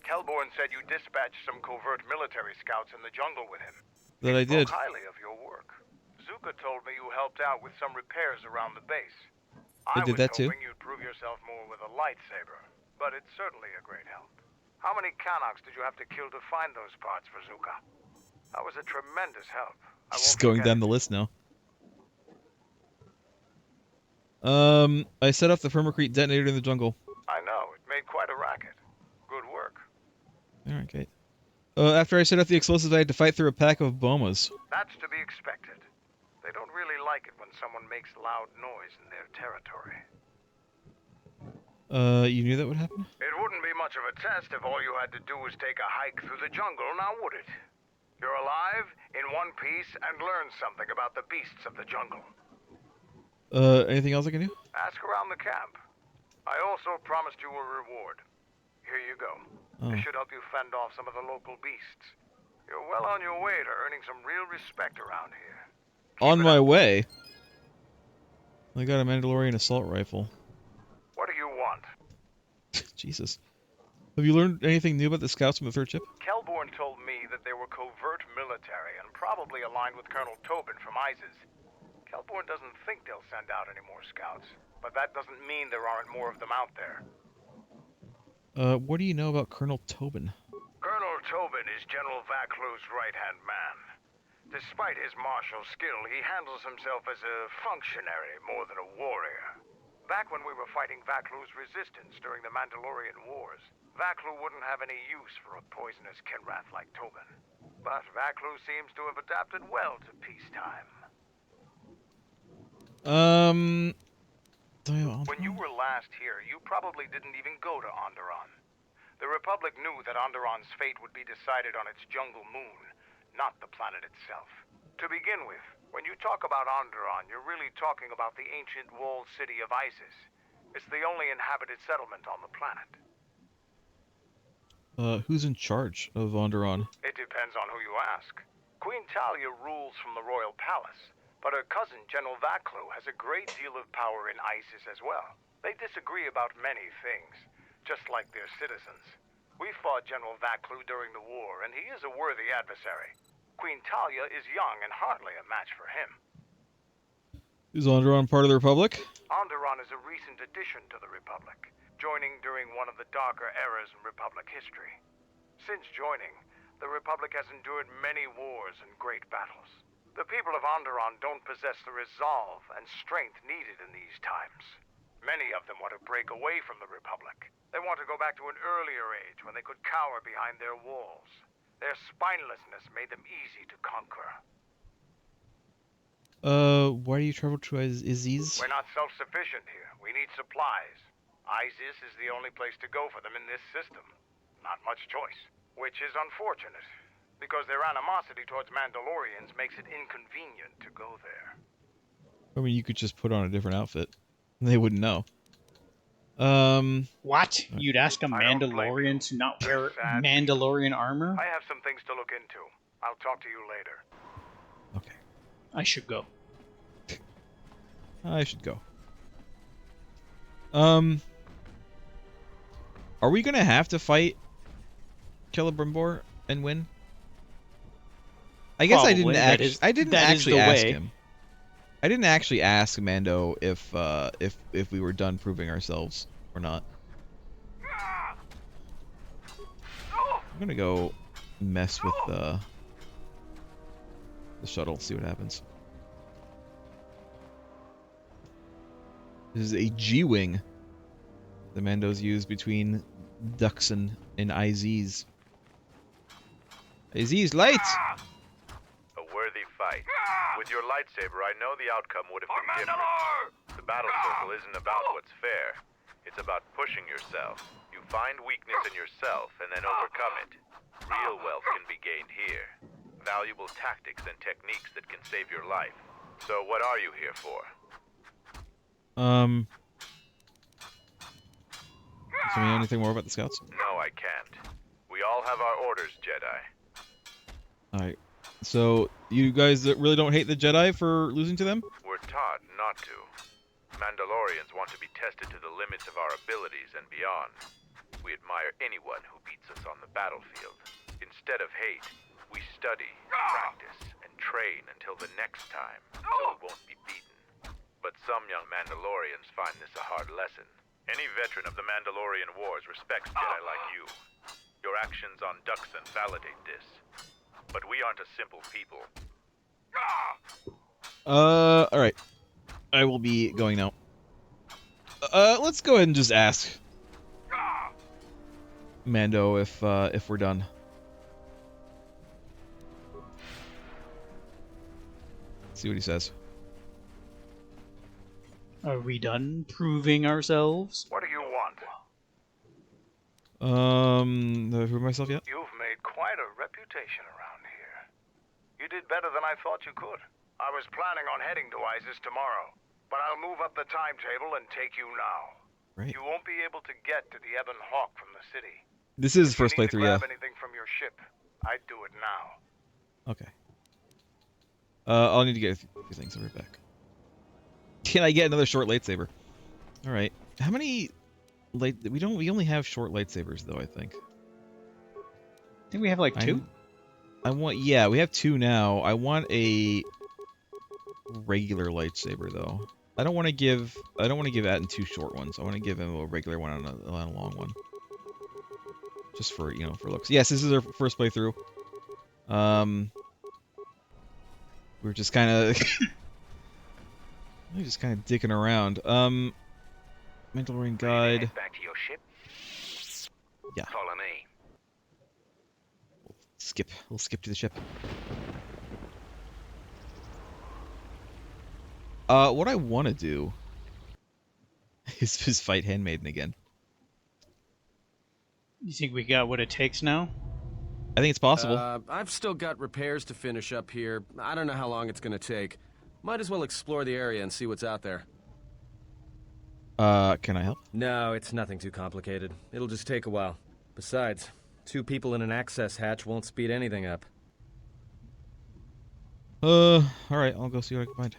Kelborn said you dispatched some covert military scouts in the jungle with him. That I did. He spoke highly of your work. Zuka told me you helped out with some repairs around the base. I did that too. was hoping you'd prove yourself more with a lightsaber, but it's certainly a great help. How many Kanaks did you have to kill to find those parts for Zuka? That was a tremendous help. Just going down the list now. I set off the Firmacrete detonator in the jungle. I know, it made quite a racket. Good work. Alright, okay. After I set off the explosives, I had to fight through a pack of bomas. That's to be expected. They don't really like it when someone makes loud noise in their territory. You knew that would happen? It wouldn't be much of a test if all you had to do was take a hike through the jungle, now would it? You're alive, in one piece, and learn something about the beasts of the jungle. Anything else I can do? Ask around the camp. I also promised you a reward. Here you go. Oh. It should help you fend off some of the local beasts. You're well on your way to earning some real respect around here. On my way? I got a Mandalorian assault rifle. What do you want? Jesus. Have you learned anything new about the scouts from the third ship? Kelborn told me that they were covert military and probably aligned with Colonel Tobin from ISIS. Kelborn doesn't think they'll send out any more scouts, but that doesn't mean there aren't more of them out there. What do you know about Colonel Tobin? Colonel Tobin is General Vaclu's right-hand man. Despite his martial skill, he handles himself as a functionary more than a warrior. Back when we were fighting Vaclu's resistance during the Mandalorian Wars, Vaclu wouldn't have any use for a poisonous Kinrath like Tobin. But Vaclu seems to have adapted well to peacetime. When you were last here, you probably didn't even go to Onderon. The Republic knew that Onderon's fate would be decided on its jungle moon, not the planet itself. To begin with, when you talk about Onderon, you're really talking about the ancient walled city of Isis. It's the only inhabited settlement on the planet. Who's in charge of Onderon? It depends on who you ask. Queen Talia rules from the royal palace, but her cousin, General Vaclu, has a great deal of power in Isis as well. They disagree about many things, just like their citizens. We fought General Vaclu during the war, and he is a worthy adversary. Queen Talia is young and hardly a match for him. Is Onderon part of the Republic? Onderon is a recent addition to the Republic, joining during one of the darker eras in Republic history. Since joining, the Republic has endured many wars and great battles. The people of Onderon don't possess the resolve and strength needed in these times. Many of them want to break away from the Republic. They want to go back to an earlier age when they could cower behind their walls. Their spinelessness made them easy to conquer. Why do you travel to Aziz? We're not self-sufficient here. We need supplies. Isis is the only place to go for them in this system. Not much choice. Which is unfortunate, because their animosity towards Mandalorians makes it inconvenient to go there. I mean, you could just put on a different outfit. They wouldn't know. What? You'd ask a Mandalorian to not wear Mandalorian armor? I have some things to look into. I'll talk to you later. Okay. I should go. I should go. Are we gonna have to fight Celebrimbor and win? I guess Probably. I didn't actually ask way. him. I didn't actually ask Mando if we were done proving ourselves or not. I'm gonna go mess with the shuttle, see what happens. This is a G-wing the Mandos use between Duxon and Aziz. Aziz, lights! A worthy fight. With your lightsaber, I know the outcome would have been different. The battle circle isn't about what's fair. It's about pushing yourself. You find weakness in yourself and then overcome it. Real wealth can be gained here. Valuable tactics and techniques that can save your life. So what are you here for? Tell me anything more about the scouts? No, I can't. We all have our orders, Jedi. Alright. So, you guys really don't hate the Jedi for losing to them? We're taught not to. Mandalorians want to be tested to the limits of our abilities and beyond. We admire anyone who beats us on the battlefield. Instead of hate, we study, practice, and train until the next time, so we won't be beaten. But some young Mandalorians find this a hard lesson. Any veteran of the Mandalorian Wars respects Jedi like you. Your actions on Duxon validate this. But we aren't a simple people. Alright. I will be going now. Let's go ahead and just ask Mando if we're done. See what he says. Are we done proving ourselves? What do you want? Have I proved myself yet? You've made quite a reputation around here. You did better than I thought you could. I was planning on heading to Isis tomorrow, but I'll move up the timetable and take you now. Right. You won't be able to get to the Ebon Hawk from the city. This is If you first need to playthrough, yeah. grab anything from your ship, I'd do it now. Okay. I'll need to get a few things. I'll be right back. Can I get another short lightsaber? All right. How many light? We only have short lightsabers though. I think. I think we have like 2. Yeah, we have 2 now. I want a regular lightsaber though. I don't want to give Atten 2 short ones. I want to give him a regular one on a long one. Just for, for looks. Yes, this is our first playthrough. We're just kind of dicking around. Mandalorian guide. Back to your ship? Yeah. Follow me. We'll skip to the ship. What I want to do is fight Handmaiden again. You think we got what it takes now? I think it's possible. I've still got repairs to finish up here. I don't know how long it's gonna take. Might as well explore the area and see what's out there. Can I help? No, it's nothing too complicated. It'll just take a while. Besides, 2 people in an access hatch won't speed anything up. Alright, I'll go see what I can find.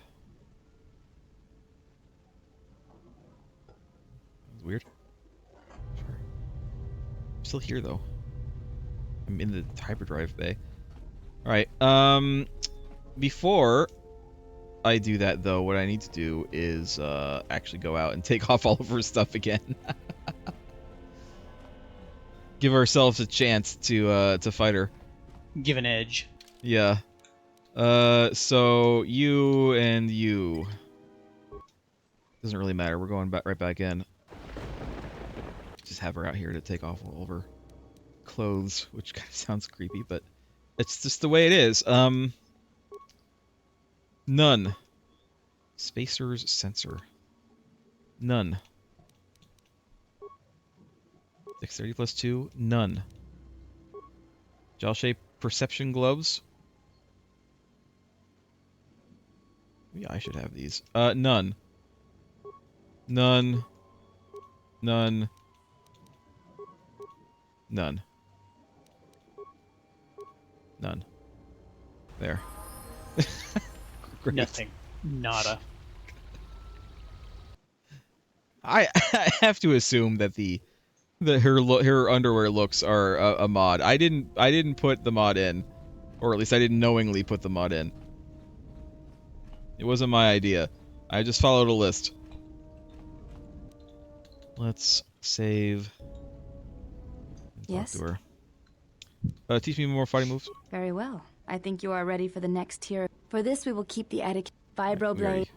That's weird. Sure. I'm still here, though. I'm in the hyperdrive bay. Alright, before I do that, though, what I need to do is, actually go out and take off all of her stuff again. Give ourselves a chance to fight her. Give an edge. Yeah. So you and you. Doesn't really matter. We're going right back in. Just have her out here to take off all of her clothes, which kind of sounds creepy, but it's just the way it is. None. Spacer's sensor. None. Dexterity +2. None. Jaw shape perception gloves. Maybe I should have these. None. None. None. None. None. There. Great. Nothing. Nada. I have to assume that her underwear looks are a mod. I didn't put the mod in, or at least I didn't knowingly put the mod in. It wasn't my idea. I just followed a list. Let's save. Yes. Talk to her. Teach me more fighting moves. Very well. I think you are ready for the next tier. For this, we will keep the etiquette. Vibroblade.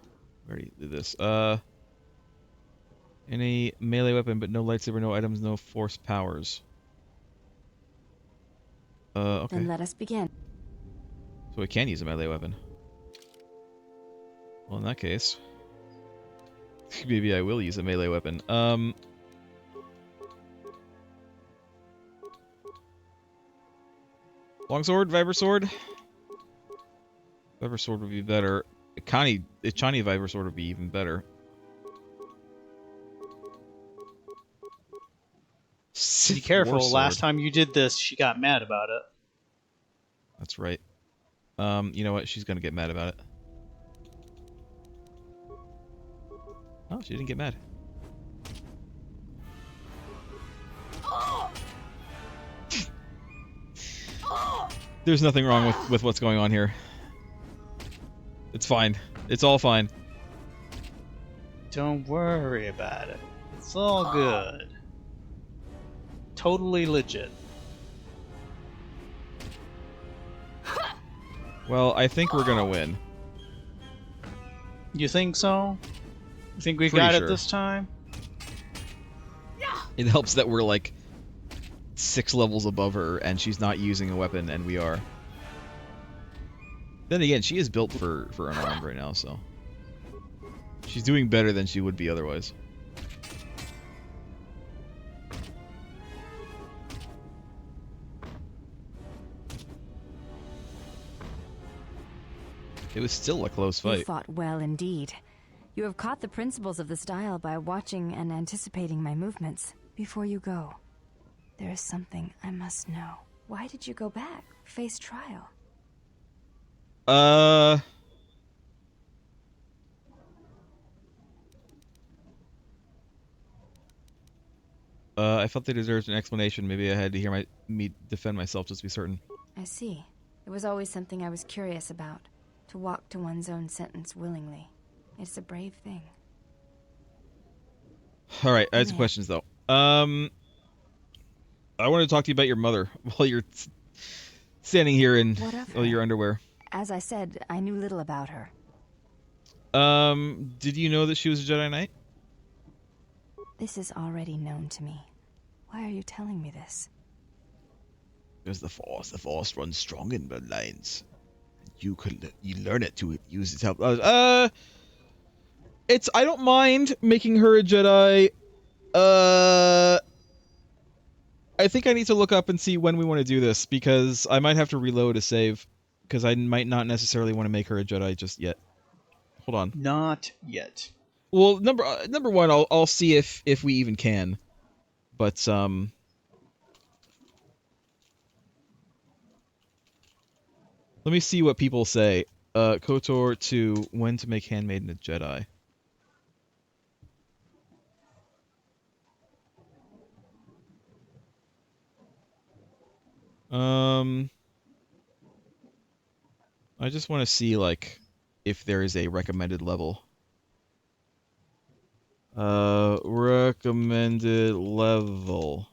We already did this. Any melee weapon, but no lightsaber, no items, no force powers. Okay. Then let us begin. So we can use a melee weapon. Well, in that case, maybe I will use a melee weapon. Longsword, Vibra Sword would be better. Chani Vibra Sword would be even better. Be careful. War sword. Last time you did this, she got mad about it. That's right. You know what? She's gonna get mad about it. Oh, she didn't get mad. There's nothing wrong with what's going on here. It's fine. It's all fine. Don't worry about it. It's all good. Totally legit. Well, I think we're gonna win. You think so? You think we Pretty got sure. it this time? It helps that we're like 6 levels above her and she's not using a weapon and we are. Then again, she is built for unarmed right now, so she's doing better than she would be otherwise. It was still a close You fight. fought well indeed. You have caught the principles of the style by watching and anticipating my movements. Before you go, there is something I must know. Why did you go back? Face trial? I felt they deserved an explanation. Maybe I had to hear me defend myself just to be certain. I see. It was always something I was curious about. To walk to one's own sentence willingly. It's a brave thing. Alright, I had some questions though. I want to talk to you about your mother while you're standing here in all your underwear. As I said, I knew little about her. Did you know that she was a Jedi Knight? This is already known to me. Why are you telling me this? Because the Force runs strong in bloodlines. You learn it to use it to help others. I don't mind making her a Jedi. I think I need to look up and see when we want to do this, because I might have to reload a save, because I might not necessarily want to make her a Jedi just yet. Hold on. Not yet. Well, number one, I'll see if we even can, but let me see what people say. KOTOR 2, when to make Handmaiden a Jedi. I just want to see, like, if there is a recommended level. Recommended level.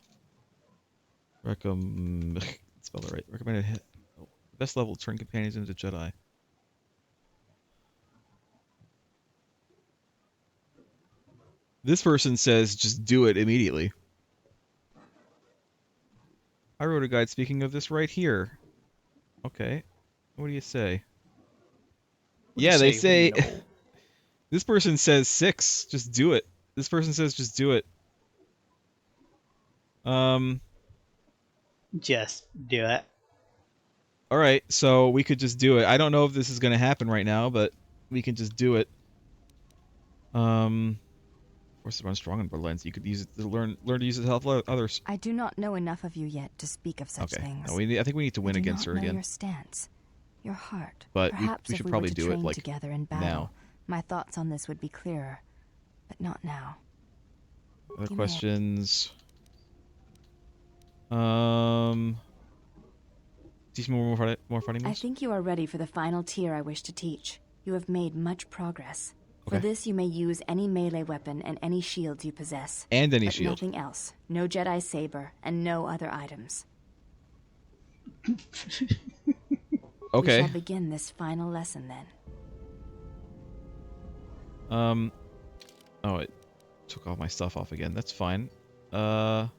Spell it right. Recommended hit. Best level to turn companions into Jedi. This person says just do it immediately. I wrote a guide speaking of this right here. Okay. What do you say? Yeah, they say... This person says 6. Just do it. This person says just do it. Just do it. Alright, so we could just do it. I don't know if this is going to happen right now, but we can just do it. Forces run strong in bloodlines. You could use it to learn to use it to help others. I do not know enough of you yet to speak of such things. No, I think we need to win against her again. Your stance, your heart. But perhaps we should if probably were to do it train like together in battle, now. My thoughts on this would be clearer, but not now. Other questions? Teach more fighting moves? I think you are ready for the final tier I wish to teach. You have made much progress. Okay. For this, you may use any melee weapon and any shields you possess. And any but shield. Nothing else. No Jedi saber and no other items. Okay. We shall begin this final lesson then. Oh, it took all my stuff off again. That's fine. We'll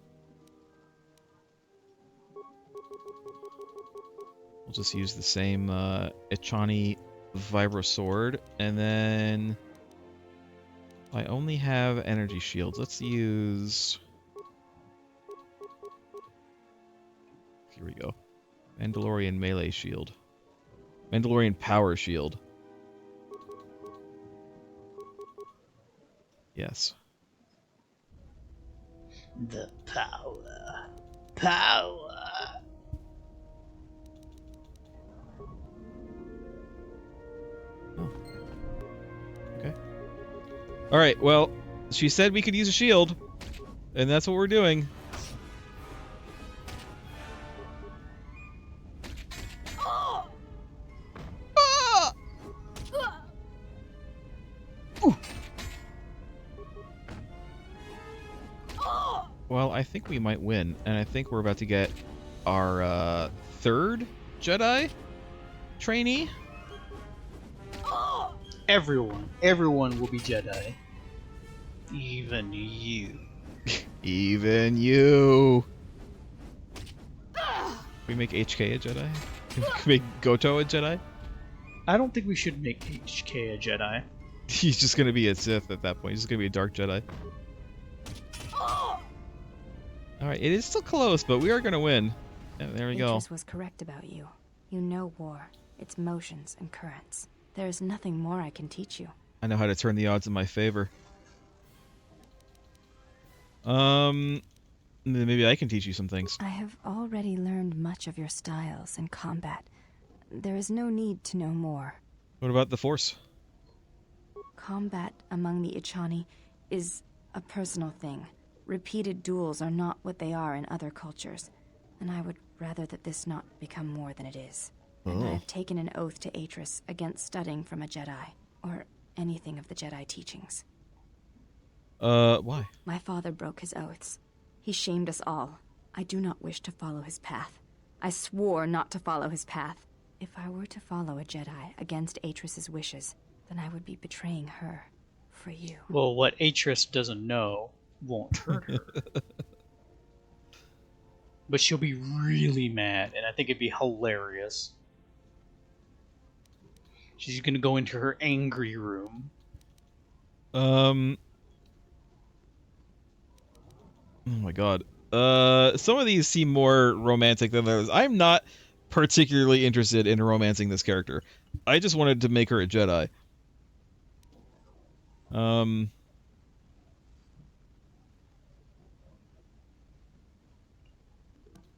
just use the same Echani Vibra Sword, and then I only have energy shields. Let's use... Here we go. Mandalorian Melee Shield. Mandalorian Power Shield. Yes. The power. Power. Oh. Okay. Alright, well, she said we could use a shield, and that's what we're doing. well, I think we might win, and I think we're about to get our third Jedi trainee. Everyone will be Jedi. Even you. Even you. Can we make HK a Jedi? Can we make Goto a Jedi? I don't think we should make HK a Jedi. He's just gonna be a Sith at that point. He's just gonna be a Dark Jedi. Alright, it is still close, but we are gonna win. Yeah, there we go. Beatrice was correct about you. You know war, its motions and currents. There is nothing more I can teach you. I know how to turn the odds in my favor. Maybe I can teach you some things. I have already learned much of your styles and combat. There is no need to know more. What about the Force? Combat among the Ichani is a personal thing. Repeated duels are not what they are in other cultures, and I would rather that this not become more than it is. And I have taken an oath to Atris against studying from a Jedi, or anything of the Jedi teachings. Why? My father broke his oaths. He shamed us all. I do not wish to follow his path. I swore not to follow his path. If I were to follow a Jedi against Atris's wishes, then I would be betraying her for you. Well, what Atris doesn't know won't hurt her. But she'll be really mad, and I think it'd be hilarious. She's gonna go into her angry room. Oh my god. Some of these seem more romantic than others. I'm not particularly interested in romancing this character. I just wanted to make her a Jedi.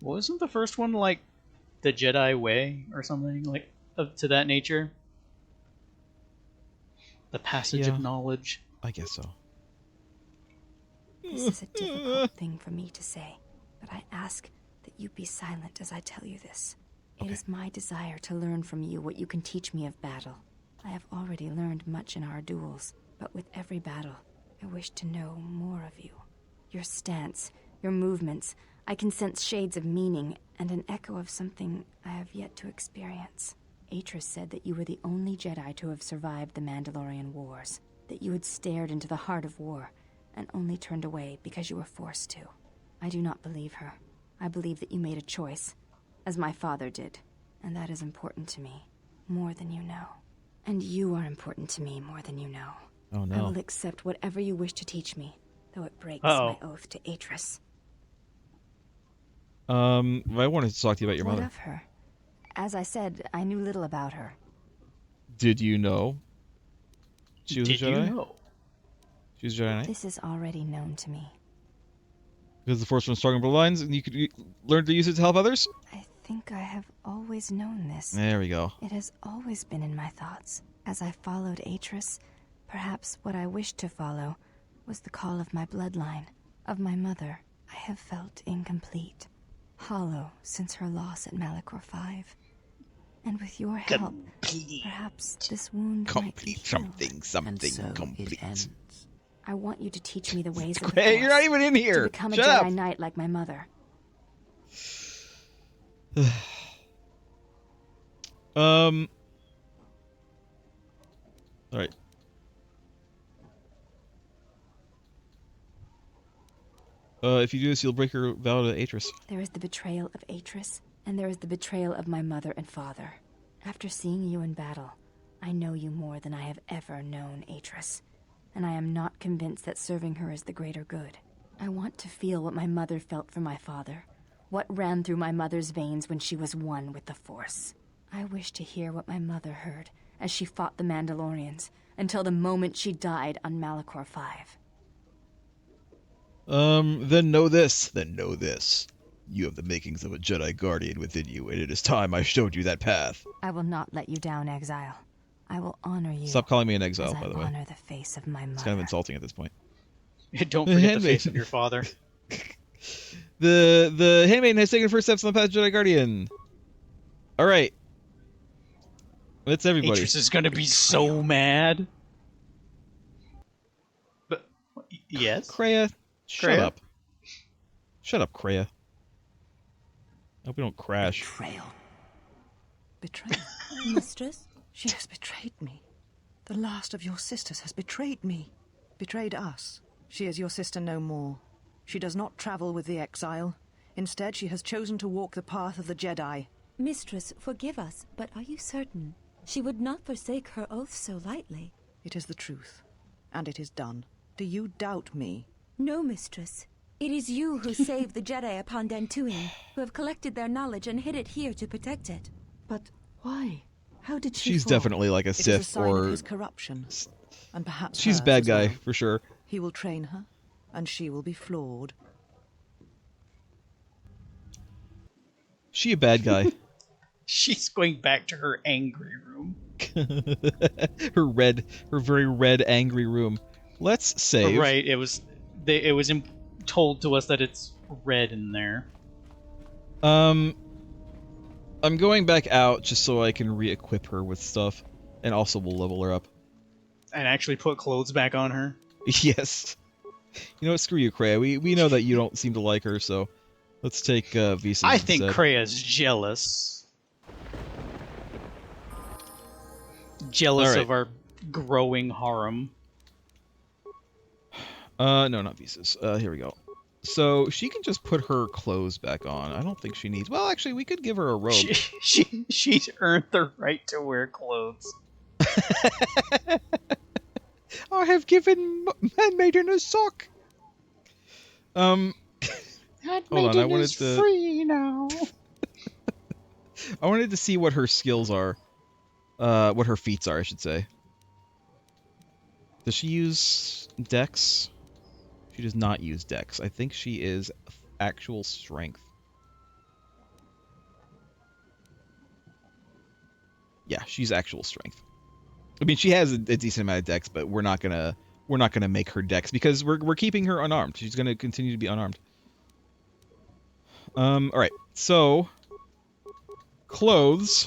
Wasn't the first one like the Jedi way or something like to that nature? The passage of knowledge. I guess so. This is a difficult thing for me to say, but I ask that you be silent as I tell you this. It is my desire to learn from you what you can teach me of battle. I have already learned much in our duels, but with every battle, I wish to know more of you. Your stance, your movements, I can sense shades of meaning and an echo of something I have yet to experience. Atris said that you were the only Jedi to have survived the Mandalorian Wars, that you had stared into the heart of war and only turned away because you were forced to. I do not believe her. I believe that you made a choice, as my father did, and that is important to me, more than you know. And you are important to me more than you know. Oh no. I will accept whatever you wish to teach me, though it breaks my oath to Atris. I wanted to talk to you about your mother. What of her? As I said, I knew little about her. Did you know she was a Jedi? Did you know? She was a Jedi Knight? This is already known to me. Because the Force runs stronger bloodlines, and you could learn to use it to help others? I think I have always known this. There we go. It has always been in my thoughts. As I followed Atris, perhaps what I wished to follow was the call of my bloodline, of my mother. I have felt incomplete, hollow since her loss at Malachor 5. And with your help, perhaps this wound might be healed. Something complete. I want you to teach me the ways of the Hey, Force, you're not even in here! to become Shut a Jedi up! Knight like my mother. Alright. If you do this, you'll break your vow to Atris. There is the betrayal of Atris, and there is the betrayal of my mother and father. After seeing you in battle, I know you more than I have ever known Atris, and I am not convinced that serving her is the greater good. I want to feel what my mother felt for my father, what ran through my mother's veins when she was one with the Force. I wish to hear what my mother heard as she fought the Mandalorians, until the moment she died on Malachor 5. Then know this. You have the makings of a Jedi Guardian within you, and it is time I showed you that path. I will not let you down, exile. I will honor you. Stop calling me an exile, as by the I way. honor the face of my mother. It's kind of insulting at this point. Don't forget the face of your father. The handmaiden has taken first steps on the path of Jedi Guardian. Alright. That's everybody. Atris is gonna be so mad. But yes? Kreia, shut up. Shut up, Kreia. I hope we don't crash. Betrayal. Betrayal? Mistress? She has betrayed me. The last of your sisters has betrayed me. Betrayed us. She is your sister no more. She does not travel with the exile. Instead, she has chosen to walk the path of the Jedi. Mistress, forgive us, but are you certain? She would not forsake her oath so lightly. It is the truth. And it is done. Do you doubt me? No, mistress. It is you who saved the Jedi upon Dantooine, who have collected their knowledge and hid it here to protect it. But why? How did she She's fall? definitely like a It is Sith a sign or... of his corruption. And perhaps She's hers bad as guy, well. for sure. He will train her, and she will be flawed. She a bad guy. She's going back to her angry room. her very red, angry room. Let's save. Right, it was told to us that it's red in there. I'm going back out just so I can re-equip her with stuff, and also we'll level her up. And actually put clothes back on her. Yes. You know what? Screw you, Kreia. We know that you don't seem to like her, so let's take Visa. I think instead. Kreia's jealous. Jealous All right. of our growing harem. No, not visas. Here we go. So she can just put her clothes back on. I don't think she needs. Well, actually, we could give her a robe. She's earned the right to wear clothes. I have given Handmaiden a sock. Hold on, I wanted to. Free now. I wanted to see what her skills are. What her feats are, I should say. Does she use Dex? She does not use Dex. I think she is actual strength. Yeah, she's actual strength. I mean, she has a decent amount of Dex, but we're not gonna make her Dex because we're keeping her unarmed. She's gonna continue to be unarmed. All right. So, clothes.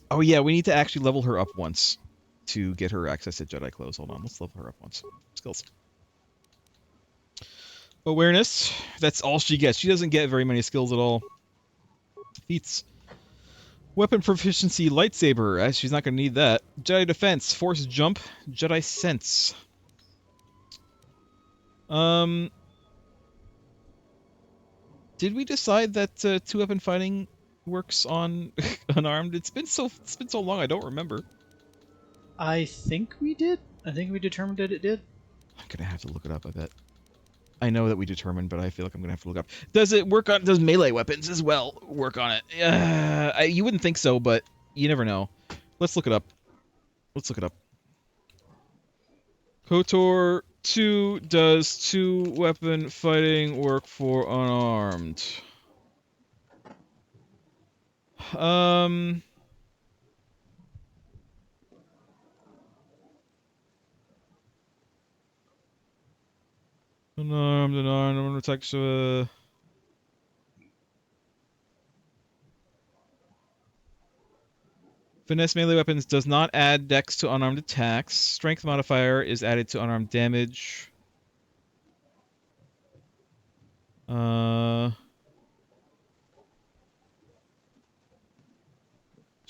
Oh yeah, we need to actually level her up once to get her access to Jedi clothes. Hold on, let's level her up once. Skills. Awareness. That's all she gets. She doesn't get very many skills at all. Feats. Weapon proficiency, lightsaber. She's not going to need that. Jedi defense, force jump, Jedi sense. Did we decide that two-weapon fighting works on unarmed? It's been so long. I don't remember. I think we did. I think we determined that it did. I'm gonna have to look it up. I bet. I know that we determined, but I feel like I'm gonna have to look up. Does it work on? Does melee weapons as well work on it? You wouldn't think so, but you never know. Let's look it up. Let's look it up. KOTOR 2 does two-weapon fighting work for unarmed? Unarmed attacks. Finesse melee weapons does not add dex to unarmed attacks. Strength modifier is added to unarmed damage. Strength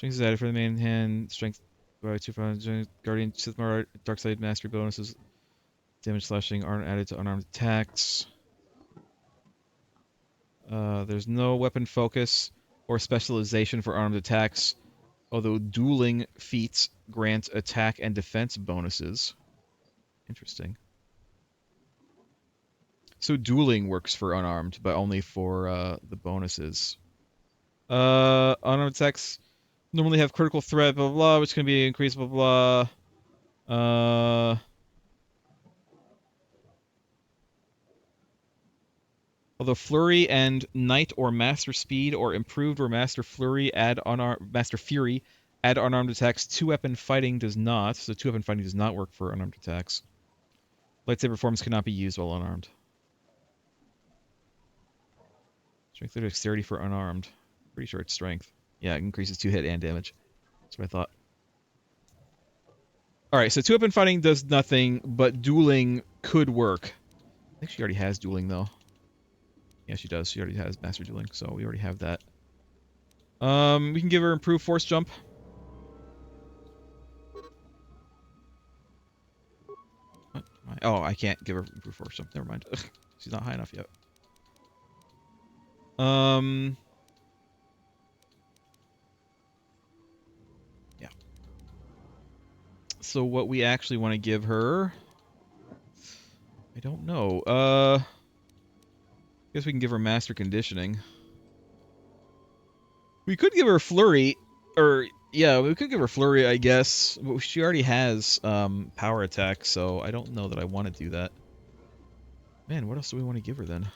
is added for the main hand. Strength by 2 Guardian Sith Dark Side Mastery bonuses. Damage slashing aren't added to unarmed attacks. There's no weapon focus or specialization for armed attacks, although dueling feats grant attack and defense bonuses. Interesting. So dueling works for unarmed, but only for the bonuses. Unarmed attacks normally have critical threat, blah, blah, blah, which can be increased, blah, blah. Although Flurry and Knight or Master Speed or Improved or Master Fury add unarmed attacks, two-weapon fighting does not. So two-weapon fighting does not work for unarmed attacks. Lightsaber forms cannot be used while unarmed. Strength or dexterity for unarmed. Pretty sure it's strength. Yeah, it increases 2 hit and damage. That's what I thought. Alright, so two-weapon fighting does nothing, but dueling could work. think she already has dueling, though. Yeah, she does. She already has master dueling, so we already have that. We can give her improved force jump. What? Oh, I can't give her improved force jump. Never mind. She's not high enough yet. Yeah. So what we actually want to give her... I don't know. I guess we can give her master conditioning. We could give her flurry, or yeah, we could give her flurry, I guess. But she already has power attack, so I don't know that I want to do that. Man, what else do we want to give her then?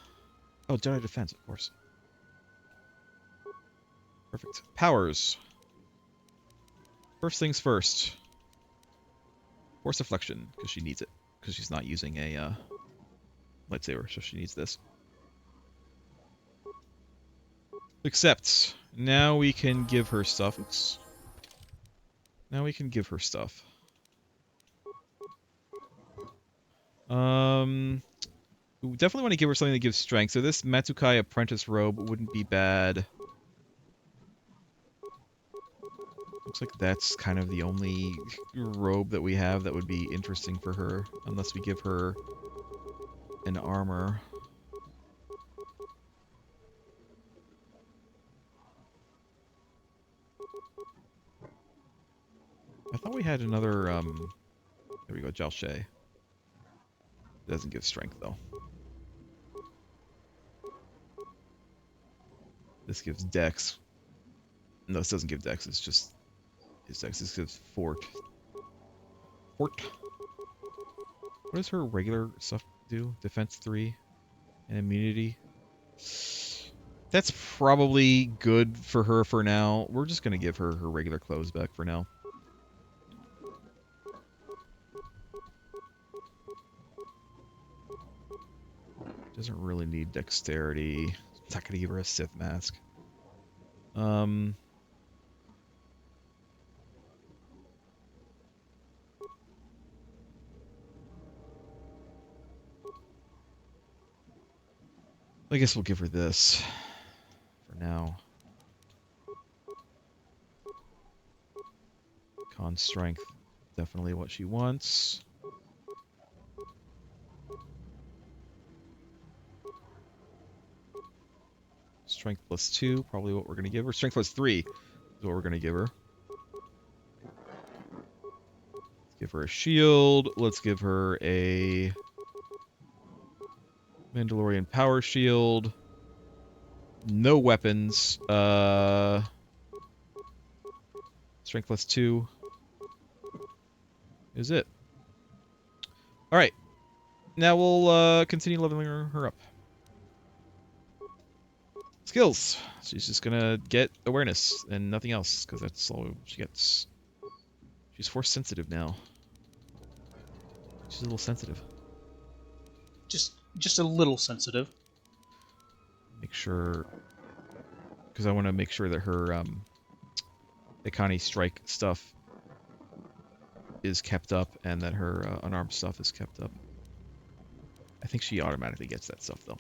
Oh, Jedi defense, of course. Perfect. Powers. First things first. Force deflection, because she needs it, because she's not using a lightsaber, so she needs this. Except, now we can give her stuff. Oops. Now we can give her stuff. We definitely want to give her something that gives strength. So this Matukai apprentice robe wouldn't be bad. Looks like that's kind of the only robe that we have that would be interesting for her, unless we give her an armor. I thought we had another, there we go, Jalshay. Doesn't give strength, though. This gives dex. No, this doesn't give dex, it's just his dex. This gives fort. Fort. What does her regular stuff do? Defense 3 and immunity. That's probably good for her for now. We're just going to give her her regular clothes back for now. Doesn't really need dexterity. Not going to give her a Sith mask. I guess we'll give her this for now. Con strength, definitely what she wants. Strength plus 2, probably what we're going to give her. Strength plus 3 is what we're going to give her. Let's give her a shield. Let's give her a Mandalorian power shield. No weapons. Strength plus 2 is it. Alright. Now we'll continue leveling her up. Skills. She's just gonna get awareness and nothing else, because that's all she gets. She's force sensitive now. She's a little sensitive. Just a little sensitive. Make sure, because I want to make sure that her Ikani strike stuff is kept up, and that her unarmed stuff is kept up. I think she automatically gets that stuff though.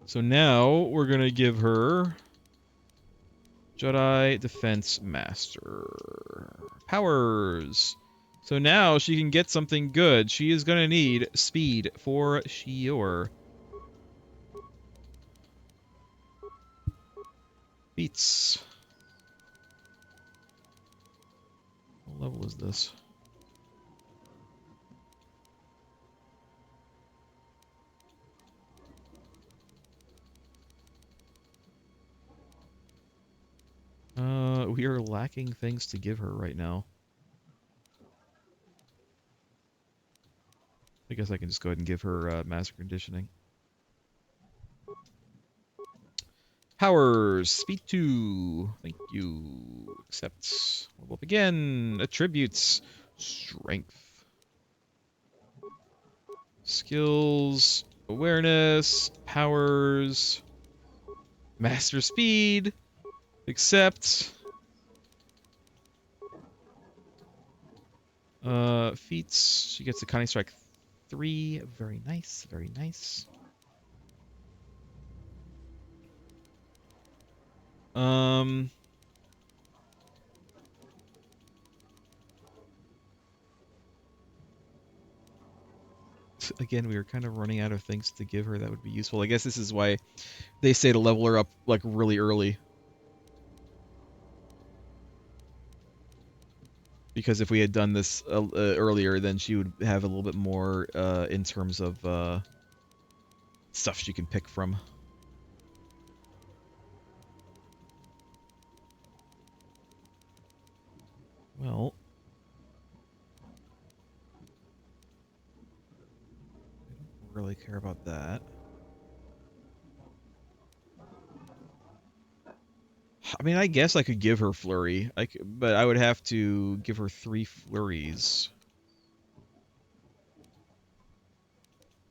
So now we're gonna give her Jedi Defense Master powers. So now she can get something good. She is gonna need speed for sure. Beats. What level is this? We are lacking things to give her right now. I guess I can just go ahead and give her master conditioning. Powers, speed 2. Thank you. Accept. Level up again. Attributes, strength. Skills, awareness, powers, master speed. Accept. Feats. She gets a cunning strike 3. Very nice, very nice. Again, we were kind of running out of things to give her that would be useful. I guess this is why they say to level her up, like, really early. Because if we had done this earlier, then she would have a little bit more in terms of stuff she can pick from. Well, I don't really care about that. I mean, I guess I could give her Flurry, but I would have to give her 3 flurries.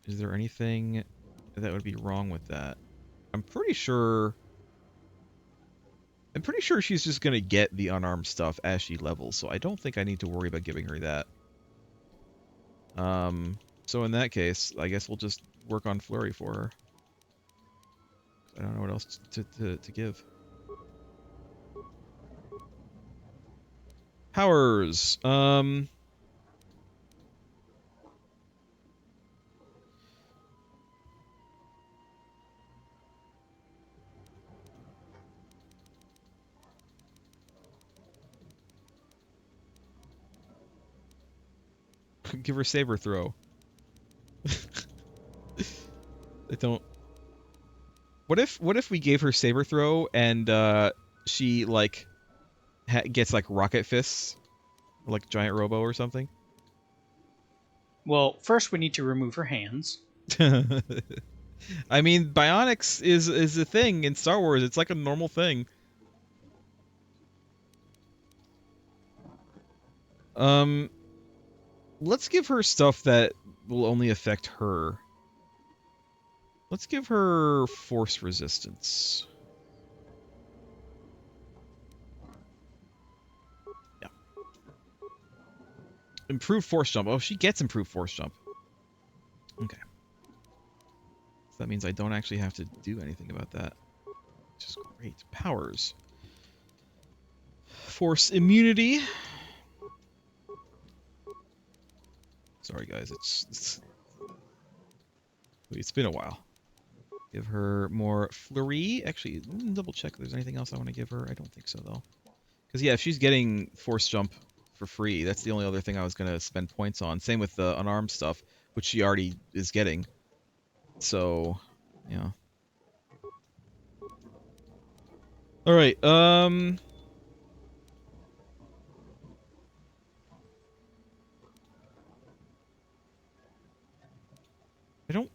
Is there anything that would be wrong with that? I'm pretty sure she's just gonna get the unarmed stuff as she levels, so I don't think I need to worry about giving her that. So in that case, I guess we'll just work on Flurry for her. I don't know what else to give. Powers. Give her saber throw. I don't. What if we gave her saber throw and she like gets like rocket fists, or, like giant robo or something? Well, first we need to remove her hands. I mean, bionics is a thing in Star Wars. It's like a normal thing. Let's give her stuff that will only affect her. Let's give her force resistance. Yeah. Improved force jump. Oh, she gets improved force jump. Okay. So that means I don't actually have to do anything about that. Which is great. Powers. Force immunity. Sorry, guys. It's been a while. Give her more flurry. Actually, double check if there's anything else I want to give her. I don't think so, though. Because, yeah, if she's getting force jump for free, that's the only other thing I was going to spend points on. Same with the unarmed stuff, which she already is getting. So, yeah. Alright, I don't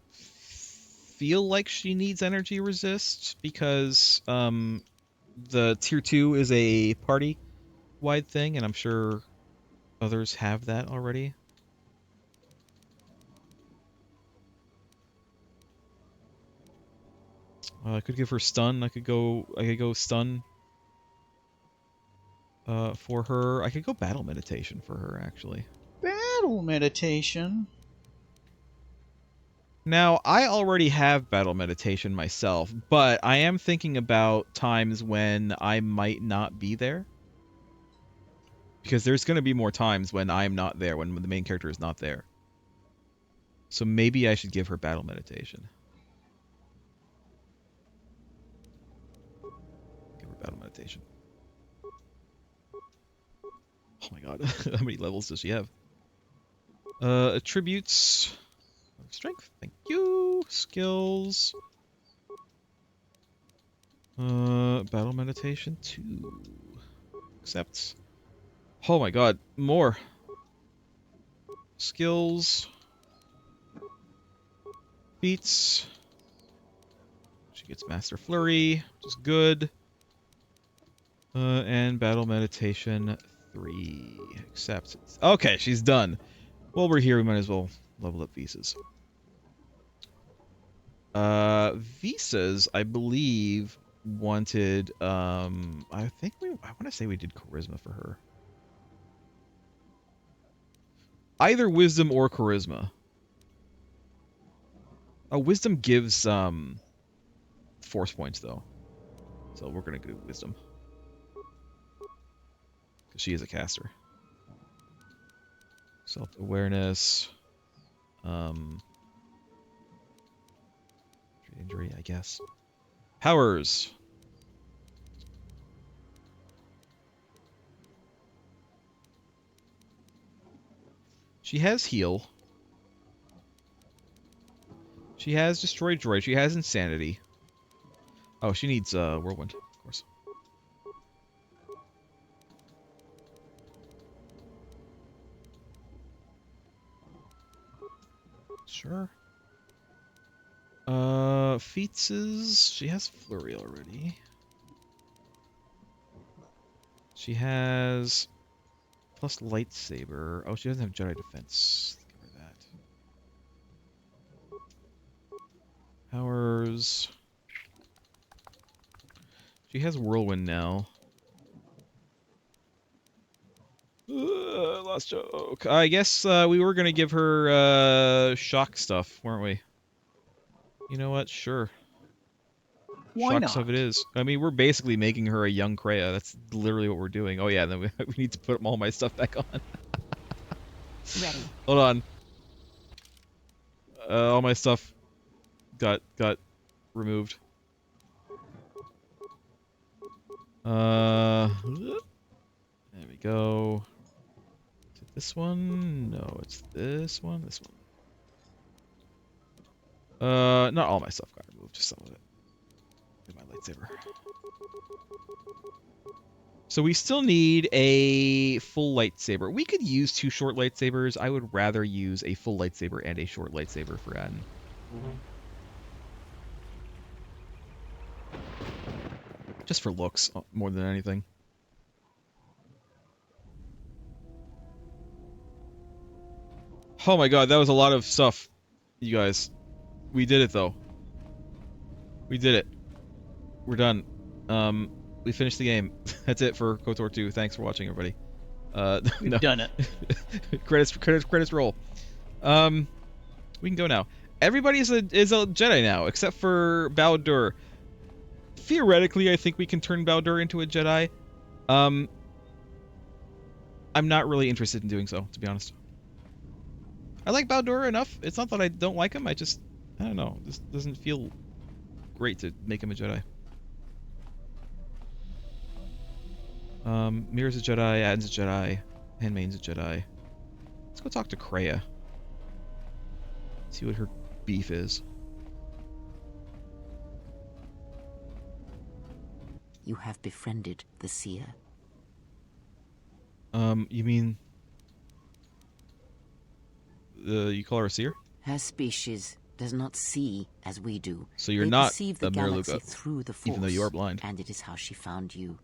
feel like she needs energy resist because the tier 2 is a party-wide thing, and I'm sure others have that already. I could give her stun. I could go stun for her. I could go battle meditation for her, actually. Battle meditation? Now, I already have battle meditation myself, but I am thinking about times when I might not be there. Because there's going to be more times when I'm not there, when the main character is not there. So maybe I should give her battle meditation. Give her battle meditation. Oh my god, how many levels does she have? Attributes... Strength, thank you. Skills. Battle meditation 2. Accept. Oh my god, more. Skills. Beats. She gets Master Flurry, which is good. And battle meditation 3. Accept. Okay, she's done. While we're here, we might as well level up visas. Visas, I believe, wanted, I want to say we did charisma for her. Either wisdom or charisma. Oh, wisdom gives force points though, so we're gonna do wisdom because she is a caster. Self-awareness, injury, I guess. Powers. She has heal. She has destroy droid. She has insanity. Oh, she needs whirlwind, of course. Sure. Feats' she has flurry already. She has plus lightsaber. Oh, she doesn't have Jedi defense. Give her that. Powers. She has whirlwind now. Last joke. I guess we were gonna give her shock stuff, weren't we? You know what? Sure. Why Shock not? stuff it is. I mean, we're basically making her a young Kreia. That's literally what we're doing. Oh yeah, then we need to put all my stuff back on. Ready. Hold on. All my stuff got removed. There we go. Is it this one? No, it's this one. This one. Not all my stuff got removed, just some of it. Get my lightsaber. So we still need a full lightsaber. We could use 2 short lightsabers. I would rather use a full lightsaber and a short lightsaber for Aden. Just for looks, more than anything. Oh my god, that was a lot of stuff, you guys. We did it, though. We did it. We're done. We finished the game. That's it for KOTOR 2. Thanks for watching, everybody. We've done it. credits roll. We can go now. Everybody is a Jedi now, except for Bao-Dur. Theoretically, I think we can turn Bao-Dur into a Jedi. I'm not really interested in doing so, to be honest. I like Bao-Dur enough. It's not that I don't like him. I don't know. This doesn't feel great to make him a Jedi. Mira's a Jedi, Aden's a Jedi, Handmaid's a Jedi. Let's go talk to Kreia. See what her beef is. You have befriended the seer. You mean... you call her a seer? Her species does not see as we do. So you're They not perceive a the galaxy Mirluga, through the Force, even though you are blind. and it is how she found you.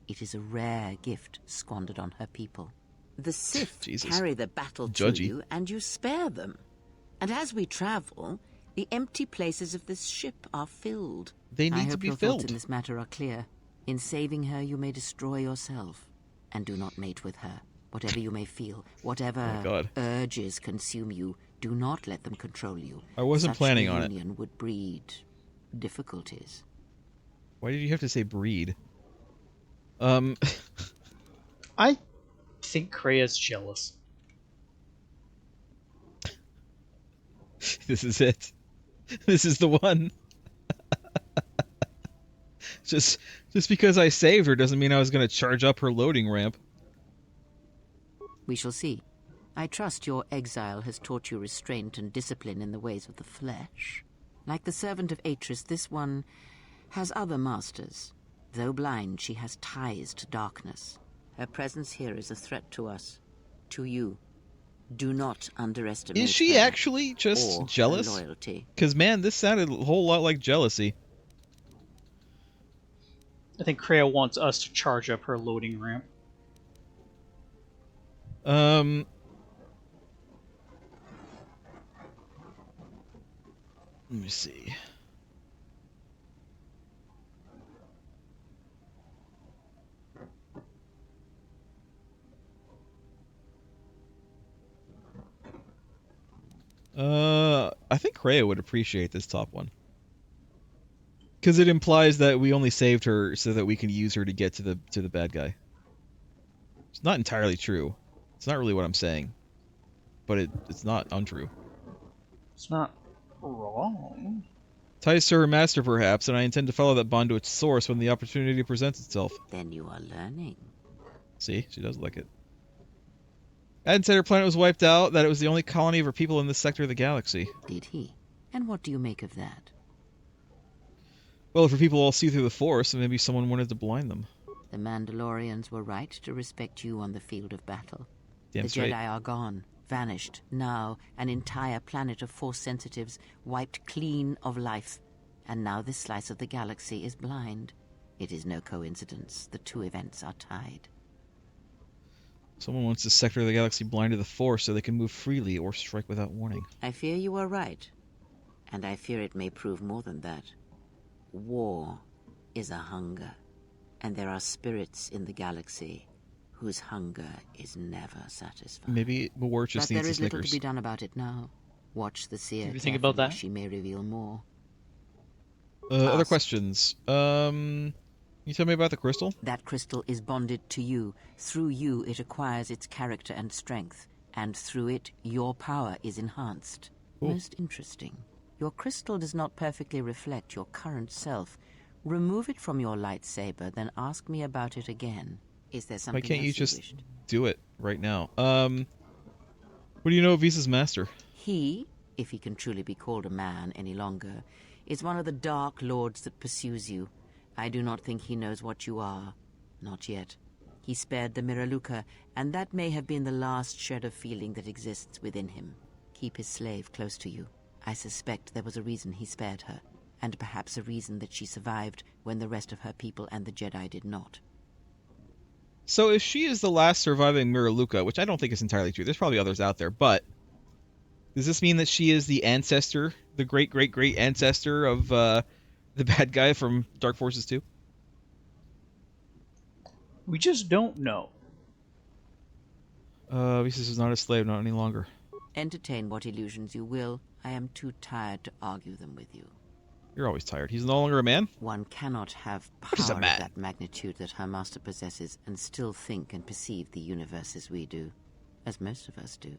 It is a rare gift squandered on her people. The Sith Jesus. carry the battle Judgy. to you, and you spare them. And as we travel, the empty places of this ship are filled. They I need to hope be your filled. thoughts in this matter are clear. In saving her, you may destroy yourself, and do not mate with her. Whatever you may feel, whatever God. urges consume you, do not let them control you. I wasn't Such planning on it. union would breed difficulties. Why did you have to say breed? I think Kreia's jealous. This is it. This is the one. Just because I saved her doesn't mean I was going to charge up her loading ramp. We shall see. I trust your exile has taught you restraint and discipline in the ways of the flesh. Like the servant of Atris, this one has other masters. Though blind, she has ties to darkness. Her presence here is a threat to us. To you. Do not underestimate Is she her actually just or her jealous? loyalty. Because, man, this sounded a whole lot like jealousy. I think Kreia wants us to charge up her loading ramp. Let me see. I think Kreia would appreciate this top one. Because it implies that we only saved her so that we can use her to get to the bad guy. It's not entirely true. It's not really what I'm saying. But it's not untrue. It's not wrong. Ties to her master, perhaps, and I intend to follow that bond to its source when the opportunity presents itself. Then you are learning. See? She does like it. Ed said her planet was wiped out, that it was the only colony of her people in this sector of the galaxy. Did he? And what do you make of that? Well, if her people all see through the Force, then maybe someone wanted to blind them. The Mandalorians were right to respect you on the field of battle. Damn the straight. Jedi are gone, vanished. Now, an entire planet of Force sensitives wiped clean of life. And now this slice of the galaxy is blind. It is no coincidence. The two events are tied. Someone wants this sector of the galaxy blind to the Force so they can move freely or strike without warning. I fear you are right. And I fear it may prove more than that. War is a hunger. And there are spirits in the galaxy whose hunger is never satisfied. Maybe war just But needs there a is little Snickers. to be done about it now. Watch the seer. Did you think about carefully. that? She may reveal more. Other Ask. questions. Can you tell me about the crystal? That crystal is bonded to you. Through you, it acquires its character and strength. And through it, your power is enhanced. Cool. Most interesting. Your crystal does not perfectly reflect your current self. Remove it from your lightsaber, then ask me about it again. Is there something Why can't you else just wished? do it right now? What do you know of Visa's master? He, if he can truly be called a man any longer, is one of the dark lords that pursues you. I do not think he knows what you are. Not yet. He spared the Miraluka, and that may have been the last shred of feeling that exists within him. Keep his slave close to you. I suspect there was a reason he spared her, and perhaps a reason that she survived when the rest of her people and the Jedi did not. So if she is the last surviving Miraluka, which I don't think is entirely true, there's probably others out there, but does this mean that she is the ancestor, the great ancestor of the bad guy from Dark Forces 2? We just don't know. Visas is not a slave, not any longer. Entertain what illusions you will. I am too tired to argue them with you. You're always tired. He's no longer a man? One cannot have What is a power of man? that magnitude that her master possesses and still think and perceive the universe as we do, as most of us do.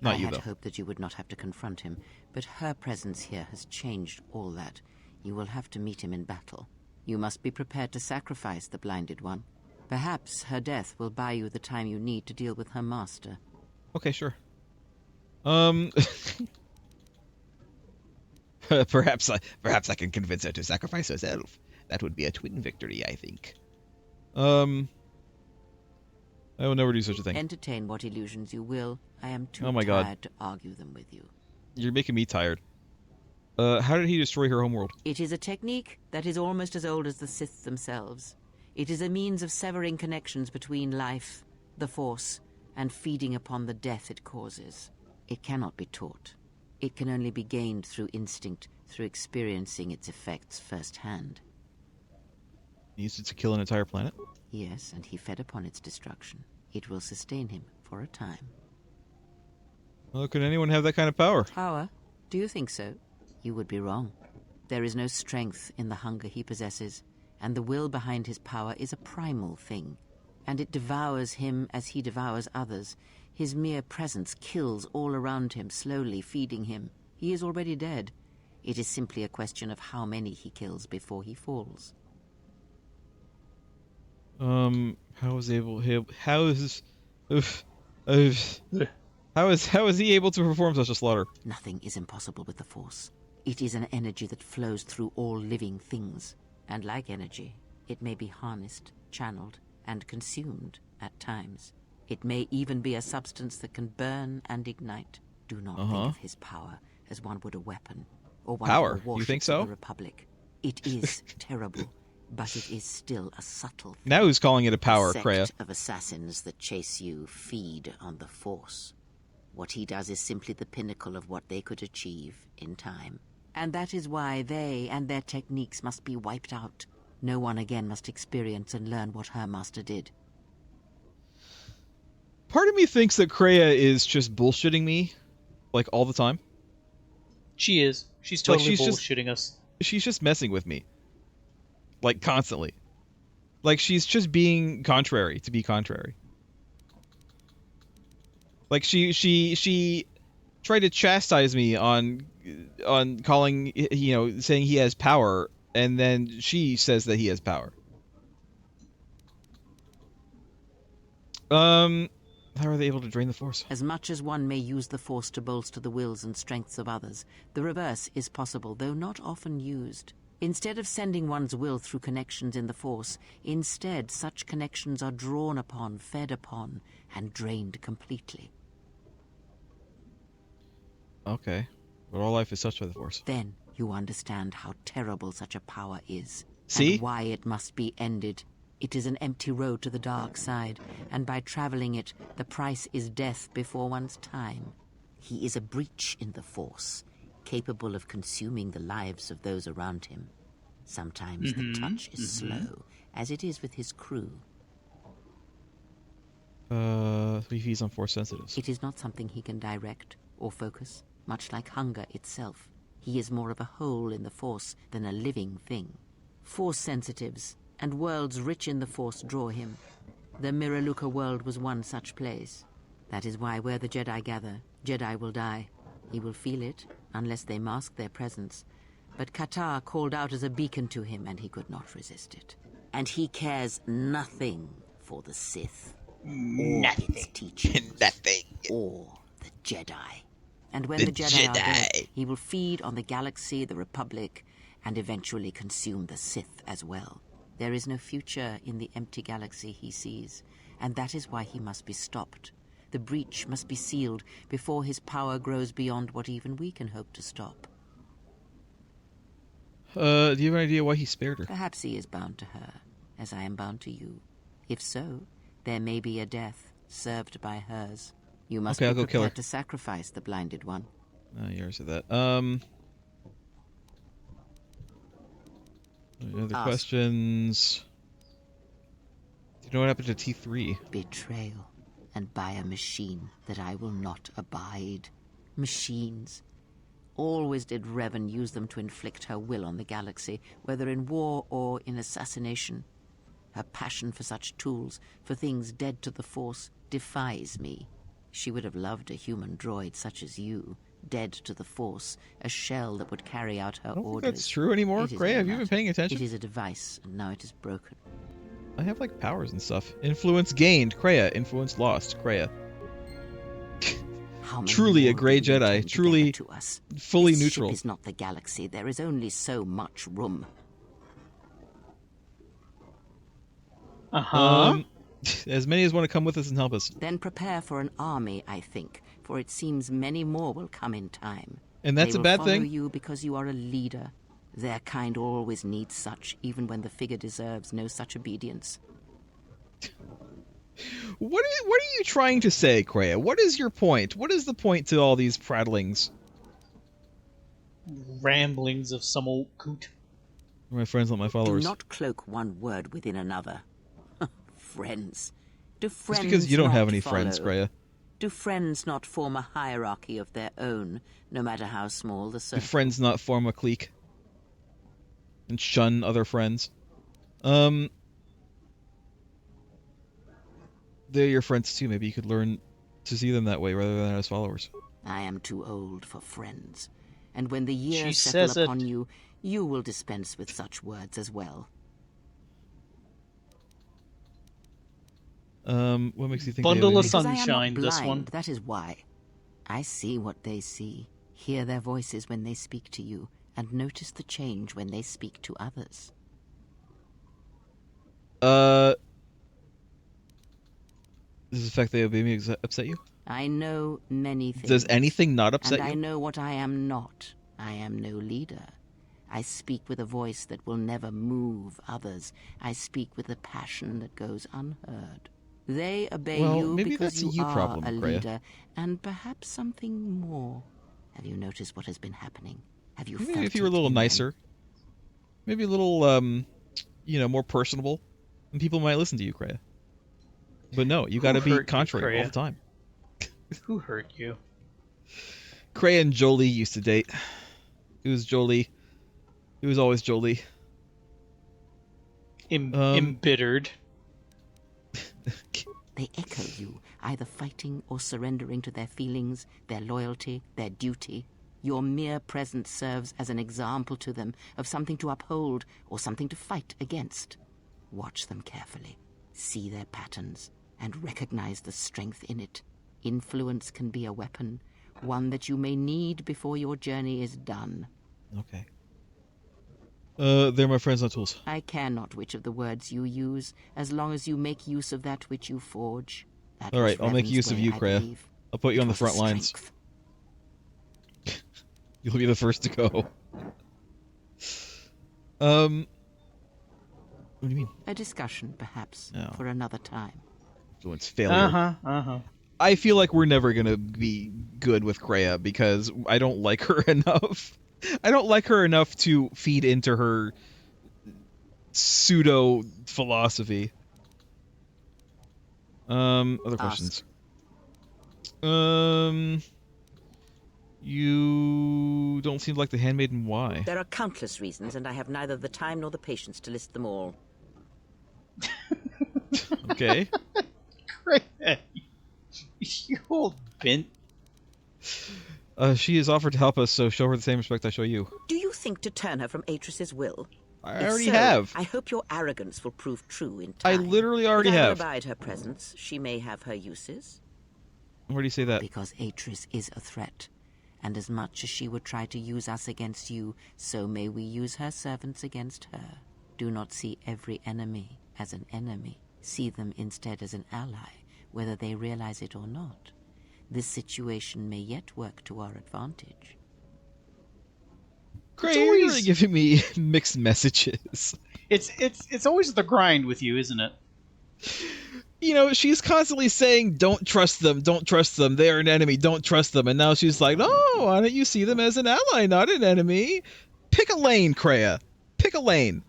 Not I you, had though. hoped that you would not have to confront him, but her presence here has changed all that. You will have to meet him in battle. You must be prepared to sacrifice the blinded one. Perhaps her death will buy you the time you need to deal with her master. Okay, sure. Perhaps I can convince her to sacrifice herself. That would be a twin victory, I think. I will never do such a thing. Entertain what illusions you will. I am too Oh my God. tired to argue them with you. You're making me tired. How did he destroy her homeworld? It is a technique that is almost as old as the Sith themselves. It is a means of severing connections between life, the Force, and feeding upon the death it causes. It cannot be taught. It can only be gained through instinct, through experiencing its effects firsthand. He used it to kill an entire planet? Yes, and he fed upon its destruction. It will sustain him for a time. Well, could anyone have that kind of power? Power? Do you think so? You would be wrong. There is no strength in the hunger he possesses, and the will behind his power is a primal thing, and it devours him as he devours others. His mere presence kills all around him, slowly feeding him. He is already dead. It is simply a question of how many he kills before he falls. How is he able to perform such a slaughter? Nothing is impossible with the Force. It is an energy that flows through all living things. And like energy, it may be harnessed, channeled, and consumed at times. It may even be a substance that can burn and ignite. Do not think of his power as one would a weapon, or one Power? of the You think warships so? of the Republic. It is terrible, but it is still a subtle thing. Now who's calling it a power, Sect Kreia? of assassins that chase you feed on the Force. What he does is simply the pinnacle of what they could achieve in time. And that is why they and their techniques must be wiped out. No one again must experience and learn what her master did. Part of me thinks that Kreia is just bullshitting me, like, all the time. She is. She's Like, totally she's just- bullshitting us. She's just messing with me. Like, constantly. Like, she's just being contrary to be contrary. Like, she tried to chastise me on calling, you know, saying he has power, and then she says that he has power. How are they able to drain the Force? As much as one may use the Force to bolster the wills and strengths of others, the reverse is possible, though not often used. Instead of sending one's will through connections in the Force, instead such connections are drawn upon, fed upon, and drained completely. Okay. But all life is touched by the Force. Then you understand how terrible such a power is. See? And why it must be ended. It is an empty road to the dark side, and by traveling it, the price is death before one's time. He is a breach in the Force, capable of consuming the lives of those around him. Sometimes the touch is slow, as it is with his crew. 3 feeds on Force sensitives. It is not something he can direct or focus, much like hunger itself. He is more of a hole in the Force than a living thing. Force sensitives and worlds rich in the Force draw him. The Miraluka world was one such place. That is why where the Jedi gather, Jedi will die. He will feel it, unless they mask their presence. But Katar called out as a beacon to him, and he could not resist it. And he cares nothing for the Sith. Or its teachings. Nothing. Or the Jedi. And when the Jedi are dead, he will feed on the galaxy, the Republic, and eventually consume the Sith as well. There is no future in the empty galaxy he sees, and that is why he must be stopped. The breach must be sealed before his power grows beyond what even we can hope to stop. Do you have an idea why he spared her? Perhaps he is bound to her, as I am bound to you. If so, there may be a death served by hers. You must Okay, I'll be go kill her. prepared to sacrifice the blinded one. You already said that. Any other Ask. questions? Do you know what happened to T3? Betrayal, and by a machine that I will not abide. Machines. Always did Revan use them to inflict her will on the galaxy, whether in war or in assassination. Her passion for such tools, for things dead to the Force, defies me. She would have loved a human droid such as you, dead to the Force, a shell that would carry out her I don't think orders. that's true anymore. It is Gray, no have you been matter. paying attention? It is a device, and now it is broken. I have, like, powers and stuff. Influence gained, Kreia. Influence lost, Kreia. How many Truly a more Grey do you Jedi. intend to Truly gather to us? fully This neutral. Ship is not the galaxy. There is only so much room. As many as want to come with us and help us. Then prepare for an army, I think, for it seems many more will come in time. And that's They a will bad follow thing? you because you are a leader. Their kind always needs such, even when the figure deserves no such obedience. What are you trying to say, Kreia? What is your point? What is the point to all these prattlings? Ramblings of some old coot. My friends, not my Do followers. not cloak one word within another. Friends. Do friends Just because you don't not have any follow? friends, Kreia. Do friends not form a hierarchy of their own, no matter how small the Do circle? friends not form a clique? And shun other friends? They're your friends too. Maybe you could learn to see them that way rather than as followers. I am too old for friends. And when the years She settle says it. upon you, you will dispense with such words as well. What makes you think Bundle they of have Because I am sunshine, not this blind, one. that is why. I see what they see, hear their voices when they speak to you, and notice the change when they speak to others. Does the fact they obey me upset you? I know many things. Does anything not upset And I you? know what I am not. I am no leader. I speak with a voice that will never move others. I speak with a passion that goes unheard. They obey Well, you maybe because that's a you you are problem, a Kreia. leader, and perhaps something more. Have you noticed what has been happening? Have you Maybe felt if you were a it little in them? nicer. Maybe a little, more personable. And people might listen to you, Kreia. But no, you gotta be hurt you, contrary all Kreia? the time. Who hurt you? Kreia and Jolie used to date. It was Jolie. It was always Jolie. Embittered. They echo you, either fighting or surrendering to their feelings, their loyalty, their duty. Your mere presence serves as an example to them of something to uphold or something to fight against. Watch them carefully, see their patterns, and recognize the strength in it. Influence can be a weapon, one that you may need before your journey is done. Okay. They're my friends, not tools. I care not which of the words you use, as long as you make use of that which you forge. That All was right, I'll make Revan's use of way, you, I Kreia. believe. I'll put you on It the was front a lines. strength. You'll be the first to go. What do you mean? A discussion, perhaps, No. for another time. Influence failure. I feel like we're never gonna be good with Kreia because I don't like her enough. I don't like her enough to feed into her pseudo philosophy. Other questions. You don't seem like the handmaiden. Why? There are countless reasons, and I have neither the time nor the patience to list them all. Okay. Great. You old bint. She has offered to help us, so show her the same respect I show you. Do you think to turn her from Atris's will? I If already so, have. I hope your arrogance will prove true in I time. literally already But I will have. abide her presence. She may have her uses. Where do you say that? Because Atris is a threat. And as much as she would try to use us against you, so may we use her servants against her. Do not see every enemy as an enemy. See them instead as an ally, whether they realize it or not. This situation may yet work to our advantage. Great, you're really giving me mixed messages. It's always the grind with you, isn't it? You know, she's constantly saying, don't trust them, they are an enemy, don't trust them. And now she's like, no, why don't you see them as an ally, not an enemy? Pick a lane, Kreia. Pick a lane.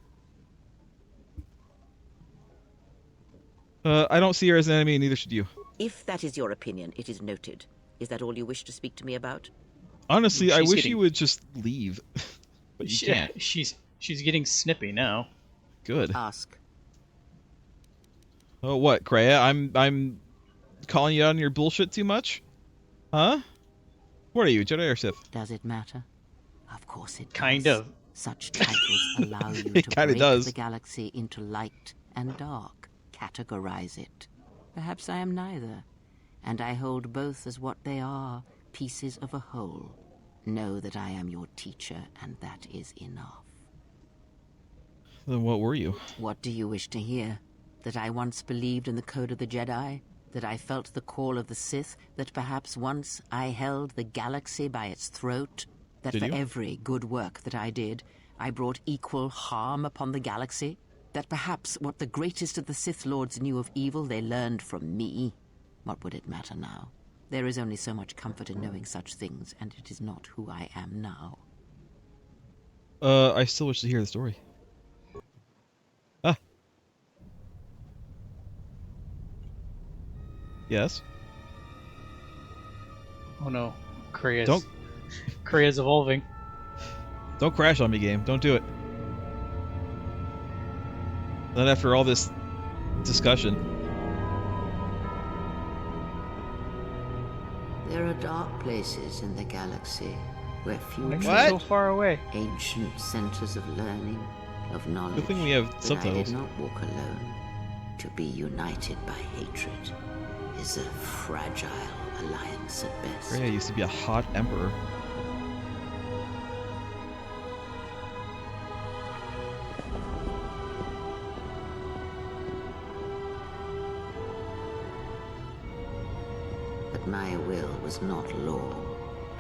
I don't see her as an enemy, and neither should you. If that is your opinion, it is noted. Is that all you wish to speak to me about? Honestly, I wish you would just leave. But you can't. She's getting snippy now. Good. Ask. Oh, what, Kreia? I'm calling you out on your bullshit too much? Huh? What are you, Jedi or Sith? Does it matter? Of course it does. Kind of. Such titles allow you It to kinda break does. the galaxy into light and dark, categorize it. Perhaps I am neither, and I hold both as what they are, pieces of a whole. Know that I am your teacher, and that is enough. Then what were you? What do you wish to hear? That I once believed in the code of the Jedi? That I felt the call of the Sith? That perhaps once I held the galaxy by its throat? That Did for you? every good work that I did, I brought equal harm upon the galaxy? That perhaps what the greatest of the Sith Lords knew of evil they learned from me? What would it matter now? There is only so much comfort in knowing such things, and it is not who I am now. I still wish to hear the story. Ah. Yes? Oh no, Kreia's Don't- Kreia's evolving. Don't crash on me, game. Don't do it. Not after all this discussion. There are dark places in the galaxy where Why future are you so far away? ancient centers of learning, of knowledge. Good thing we have that I subtitles. did not walk alone. To be united by hatred is a fragile alliance at best. Kreia used to be a hot emperor. But my will was not law.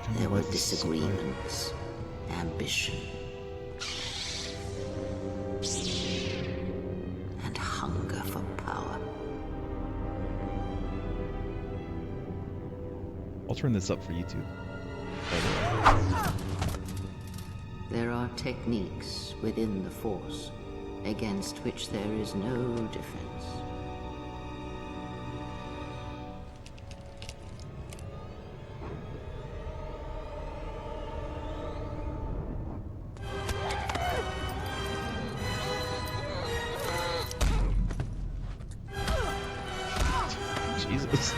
I don't know There why were this is so quiet. disagreements, ambition, and hunger for power. I'll turn this up for YouTube. There are techniques within the Force against which there is no defense. Jesus.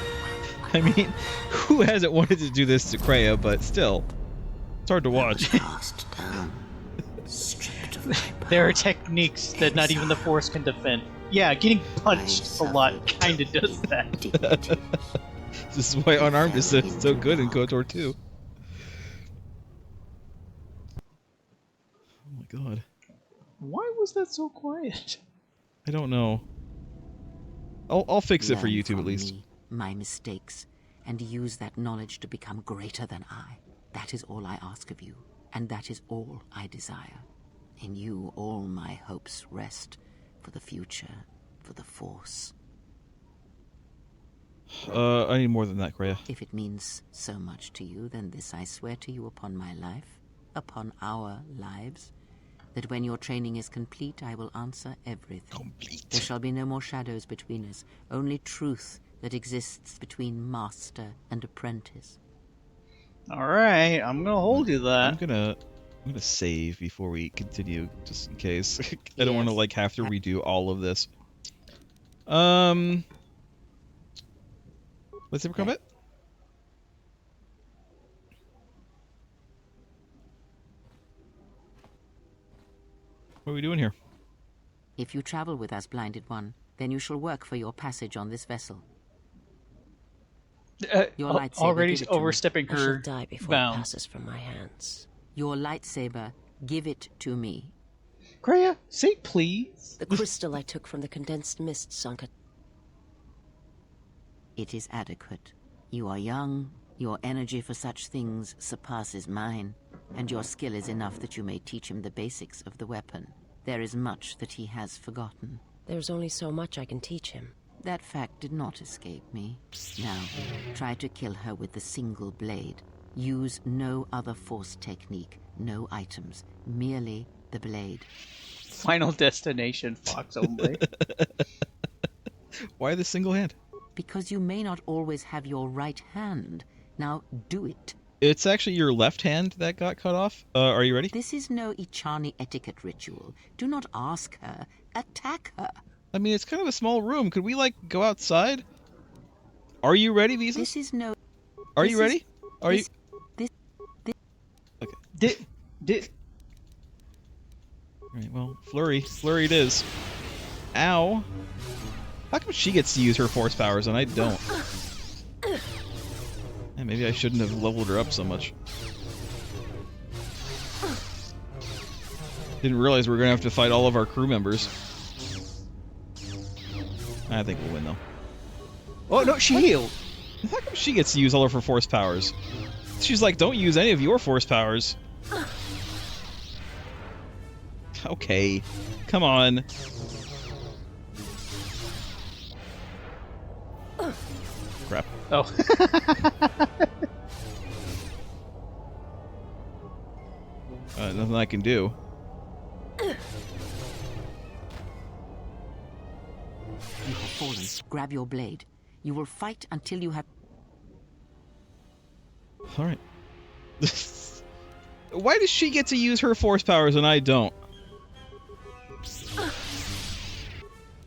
I mean, who hasn't wanted to do this to Kreia, but still. It's hard to watch. Cast down, stripped of my There are power, techniques that not even the Force can defend. Yeah, getting punched a lot kind of does that. dignities. This is why unarmed is so good in KOTOR 2. Oh my god. Why was that so quiet? I don't know. I'll fix it for Learn YouTube at from least. me, my mistakes, and use that knowledge to become greater than I. That is all I ask of you, and that is all I desire. In you all my hopes rest, for the future, for the Force. I need more than that, Kreia. If it means so much to you, then this I swear to you upon my life, upon our lives, that when your training is complete, I will answer everything. Complete. There shall be no more shadows between us, only truth that exists between master and apprentice. Alright, I'm gonna hold you I'm that. gonna save before we continue, just in case. I don't want to Yes. like have to redo all of this. Lightsaber combat? What are we doing here? If you travel with us, Blinded One, then you shall work for your passage on this vessel. Your lightsaber, Already give it to me. overstepping I shall her die before it bounds. passes from my hands. Your lightsaber, give it to me. Kreia, say please. The crystal I took from the condensed mist sunk. It is adequate. You are young, your energy for such things surpasses mine, and your skill is enough that you may teach him the basics of the weapon. There is much that he has forgotten. There's only so much I can teach him. That fact did not escape me. Now, try to kill her with the single blade. Use no other Force technique, no items, merely the blade. Final destination, Fox only. Why the single hand? Because you may not always have your right hand. Now, do it. It's actually your left hand that got cut off. Are you ready? This is no Ichani etiquette ritual. Do not ask her. Attack her. I mean, it's kind of a small room. Could we, like, go outside? Are you ready, Visa? This is no... Are this you is- ready? Are you... this- Okay. Did Alright, well, flurry it is. Ow. How come she gets to use her force powers and I don't? Yeah, maybe I shouldn't have leveled her up so much. Didn't realize we were gonna have to fight all of our crew members. I think we'll win though. Oh no, she healed. How come she gets to use all of her force powers? She's like, don't use any of your force powers. Okay, come on. Crap. Oh. Nothing I can do. You have fallen. Grab your blade. You will fight until you have... Alright. Why does she get to use her force powers and I don't?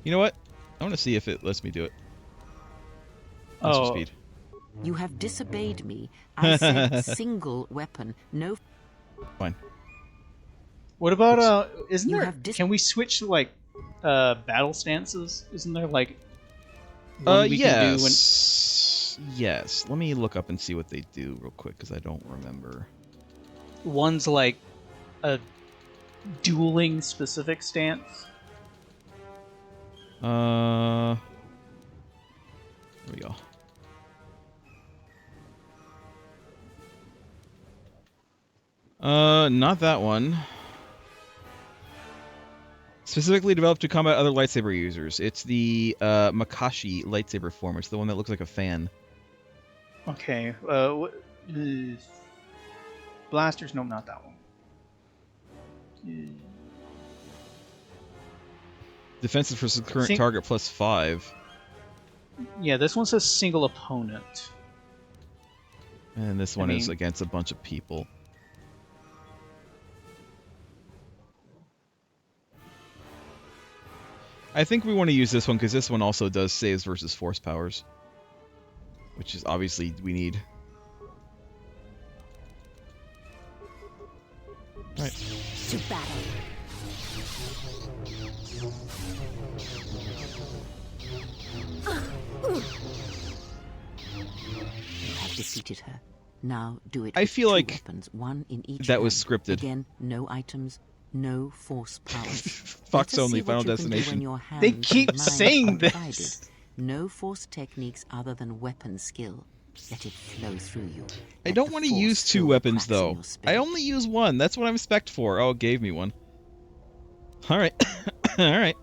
You know what? I want to see if it lets me do it. Master Oh. speed. You have disobeyed me. I said single weapon, no... Fine. What about isn't You there have can we switch to like battle stances? Isn't there like one we can do when Yes. Yes. Let me look up and see what they do real quick because I don't remember. one's like a dueling specific stance? There we go. Not that one. Specifically developed to combat other lightsaber users. It's the Makashi lightsaber form. It's the one that looks like a fan. Okay. Blasters? No, not that one. Defensive for current Sing- target plus 5. Yeah, this one says single opponent. And this one is mean- against a bunch of people. I think we want to use this one because this one also does saves versus force powers. which is obviously we need. All right. To battle. You have defeated her. Now do it. I with feel two like weapons, one in each that was hand. scripted. Again, no items, no force powers. Fox Let us only see what Final you can do when Destination. your They hands keep and mind saying are divided. this. No force techniques other than weapon skill. Let it flow through you. I Let don't the want to force use two fill the weapons cracks in though. your spirit. I only use one. That's what I'm spec'd for. Oh, it gave me one. All right. All right.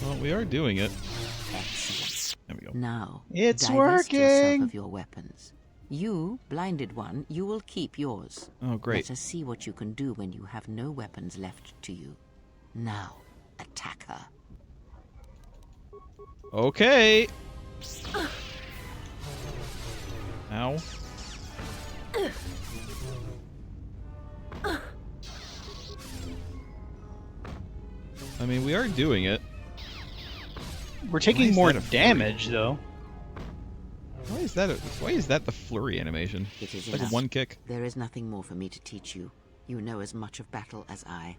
Well, we are doing it. Excellent. There we go. Now, It's divest yourself working. of your weapons. You, blinded one, you will keep yours. Oh, great. Let us see what you can do when you have no weapons left to you. Now, attack her. Okay. Ow. I mean, we are doing it. We're taking is more that a damage, though. Why is that? Why is that the flurry animation? It is Like enough. a one kick. There is nothing more for me to teach you. You know as much of battle as I.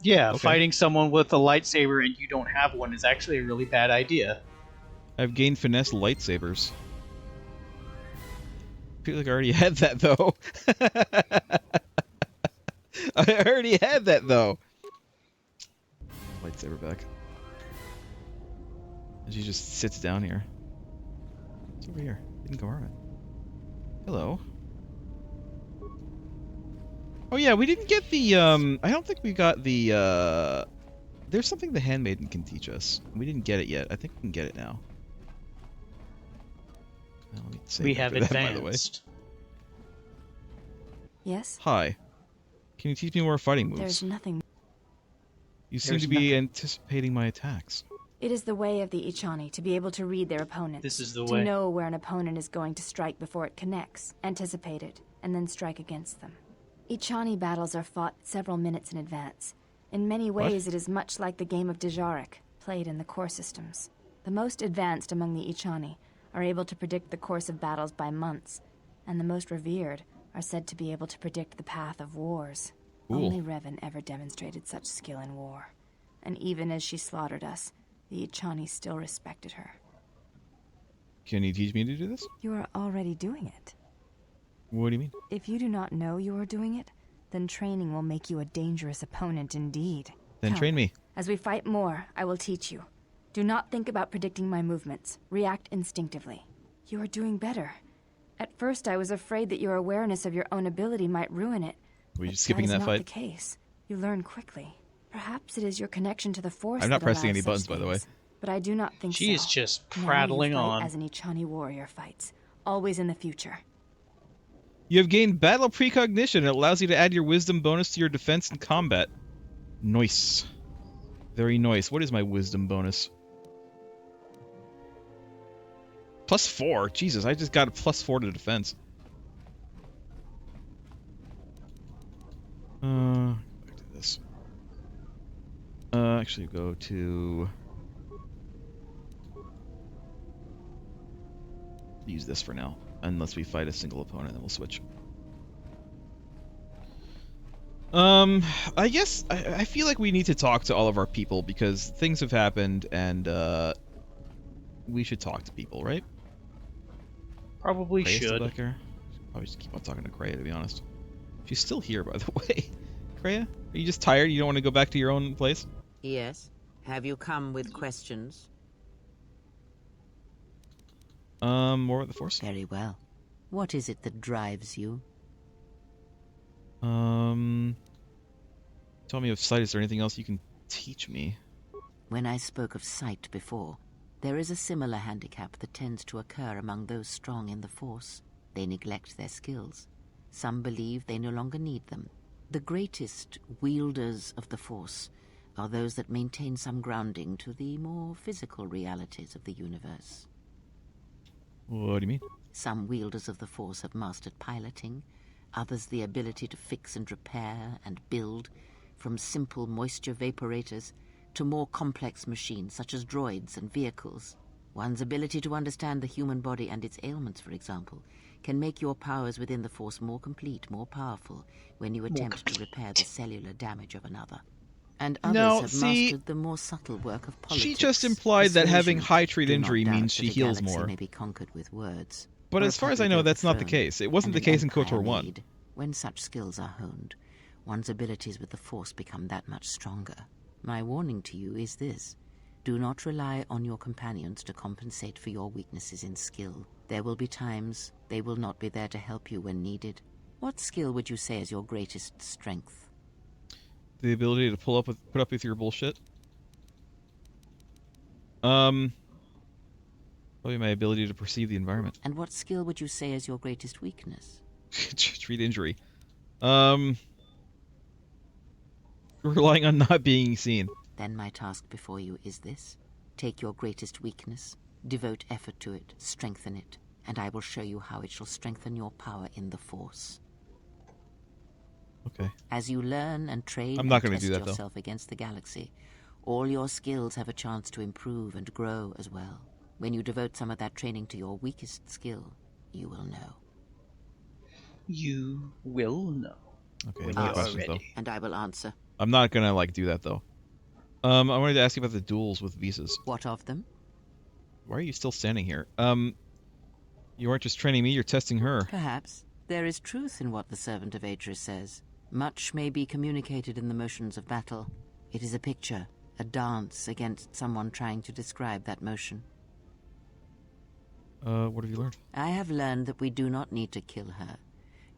Yeah, Okay. fighting someone with a lightsaber and you don't have one is actually a really bad idea. I've gained finesse lightsabers. I feel like I already had that though. I already had that though. Lightsaber back. And she just sits down here. It's over here. Hidden compartment. Hello. Oh yeah, we didn't get the I don't think we got the there's something the handmaiden can teach us. We didn't get it yet. I think we can get it now. Let me save We have after that, by the way. advanced. Yes? Hi. Can you teach me more fighting moves? There's nothing. You seem There's to be anticipating my attacks. It is the way of the Ichani to be able to read their opponents. This is the to way. know where an opponent is going to strike before it connects, anticipate it, and then strike against them. Ichani battles are fought several minutes in advance. In many ways, it is much like the game of Dejarik, played in the core systems. The most advanced among the Ichani are able to predict the course of battles by months, and the most revered are said to be able to predict the path of wars. Cool. Only Revan ever demonstrated such skill in war. And even as she slaughtered us, the Ichani still respected her. Can you teach me to do this? You are already doing it. What do you mean? If you do not know you are doing it, then training will make you a dangerous opponent indeed. Then Come. train me. As we fight more, I will teach you. Do not think about predicting my movements. React instinctively. You are doing better. At first, I was afraid that your awareness of your own ability might ruin it. Were you but skipping that that is fight? not the case. You learn quickly. Perhaps it is your connection to the Force I'm not that pressing allows any such buttons, by the way. things. But I do not think so. She is just Now you prattling fight on. as an Ichani warrior fights, always in the future. You have gained battle precognition. It allows you to add your wisdom bonus to your defense in combat. Nice. Very nice. What is my wisdom bonus? +4. Jesus, I just got a +4 to defense. Back to this. Actually go to... use this for now. Unless we fight a single opponent, then we'll switch. I guess I feel like we need to talk to all of our people because things have happened and we should talk to people, right? Probably Krea's still should. back here? Probably just keep on talking to Kreia, to be honest. She's still here, by the way. Kreia, are you just tired? You don't want to go back to your own place? Yes? Have you come with questions? More with the Force? Very well. What is it that drives you? Tell me of sight. Is there anything else you can teach me? When I spoke of sight before, there is a similar handicap that tends to occur among those strong in the Force. They neglect their skills. Some believe they no longer need them. The greatest wielders of the Force are those that maintain some grounding to the more physical realities of the universe. What do you mean? Some wielders of the Force have mastered piloting, others the ability to fix and repair and build, from simple moisture vaporators to more complex machines such as droids and vehicles. One's ability to understand the human body and its ailments, for example, can make your powers within the Force more complete, more powerful, when you attempt to repair the cellular damage of another. And others have mastered the more subtle work of politics. She just implied that having persuasion. high treat Do injury not doubt means that she a heals galaxy more. may be conquered with words, But or as a far as I puppet know, that's not the overthrown, case. It wasn't the and an case in empire KOTOR 1. made. When such skills are honed, one's abilities with the Force become that much stronger. My warning to you is this. Do not rely on your companions to compensate for your weaknesses in skill. There will be times they will not be there to help you when needed. What skill would you say is your greatest strength? The ability to put up with your bullshit. Probably my ability to perceive the environment. And what skill would you say is your greatest weakness? Treat injury. Relying on not being seen. Then my task before you is this. Take your greatest weakness, devote effort to it, strengthen it, and I will show you how it shall strengthen your power in the Force. Okay. As you learn and train I'm not and gonna test do that, yourself against the galaxy, all your skills have a chance to improve and grow as well. When you devote some of that training to your weakest skill, you will know. You will know. Okay, When no you are questions, though. ready. And I will answer. I'm not gonna, like, do that, though. I wanted to ask you about the duels with visas. What of them? Why are you still standing here? You aren't just training me, you're testing her. Perhaps. There is truth in what the servant of Atris says. Much may be communicated in the motions of battle. It is a picture, a dance against someone trying to describe that motion. What have you learned? I have learned that we do not need to kill her.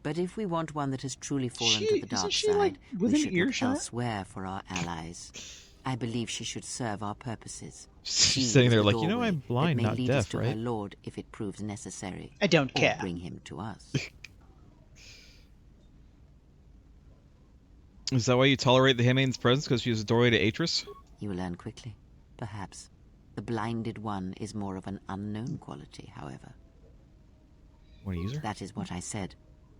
But if we want one that has truly fallen to the dark she, side, like, we within should look earshot? elsewhere for our allies. I believe she should serve our purposes. She She's sitting is there the like, you know, doorway I'm blind, that may not lead us deaf, to right? her lord if it proves necessary. I don't or care. bring him to us. Is that why you tolerate the handmaid's presence, because she's a doorway to Atris? You will learn quickly, perhaps. The blinded one is more of an unknown quality, however. Want to use her? That is what I said.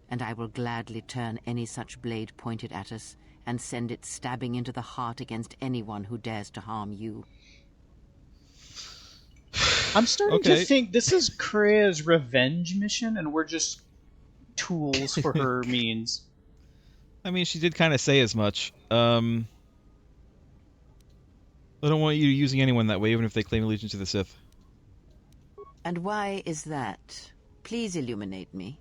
And I will gladly turn any such blade pointed at us and send it stabbing into the heart against anyone who dares to harm you. I'm starting Okay. to think this is Krea's revenge mission, and we're just tools for her means. I mean, she did kind of say as much. I don't want you using anyone that way, even if they claim allegiance to the Sith. And why is that? Please illuminate me.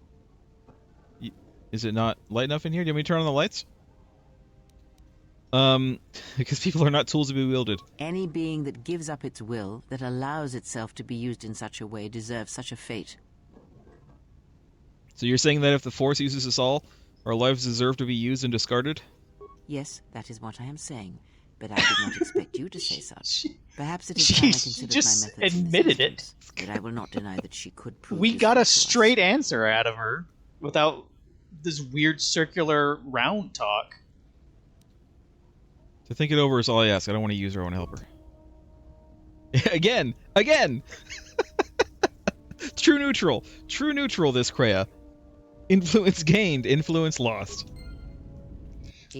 Is it not light enough in here? Do you want me to turn on the lights? Because people are not tools to be wielded. Any being that gives up its will, that allows itself to be used in such a way, deserves such a fate. So you're saying that if the Force uses us all, our lives deserve to be used and discarded? Yes, that is what I am saying. But I did not expect you to say such. Perhaps it is time I She considered just my methods in this admitted it. instance, but I will not deny that she could prove We got a useful to us. straight answer out of her without this weird circular round talk. To think it over is all I ask. I don't want to use her, I want to help her. Again! True neutral, this Krea. Influence gained, influence lost.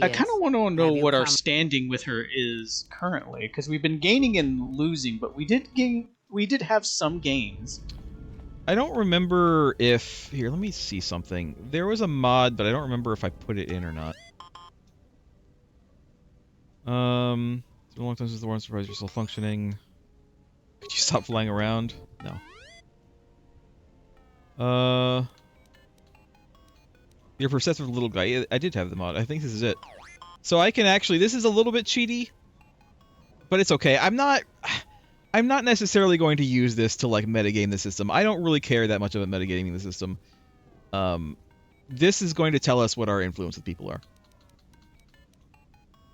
I kind of want to know Have you what our come- standing with her is currently, because we've been gaining and losing, but we did have some gains. I don't remember if... Here, let me see something. There was a mod, but I don't remember if I put it in or not. It's been a long time since the war surprise you're still functioning. Could you stop flying around? No. You're a perceptive little guy. I did have the mod. I think this is it. So I can actually... This is a little bit cheaty, but it's okay. I'm not necessarily going to use this to, like, metagame the system. I don't really care that much about metagaming the system. This is going to tell us what our influence with people are.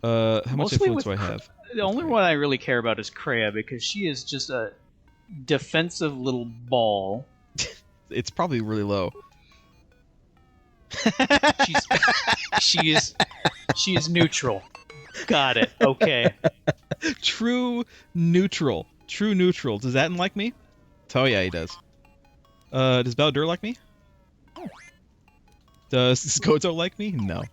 How much Mostly influence do I with have? The only one I really care about is Krea, because she is just a defensive little ball. It's probably really low. She is neutral. Got it. Okay. True neutral. Does Atten like me? Oh yeah, he does. Does Baldur like me? Does Goto like me? No.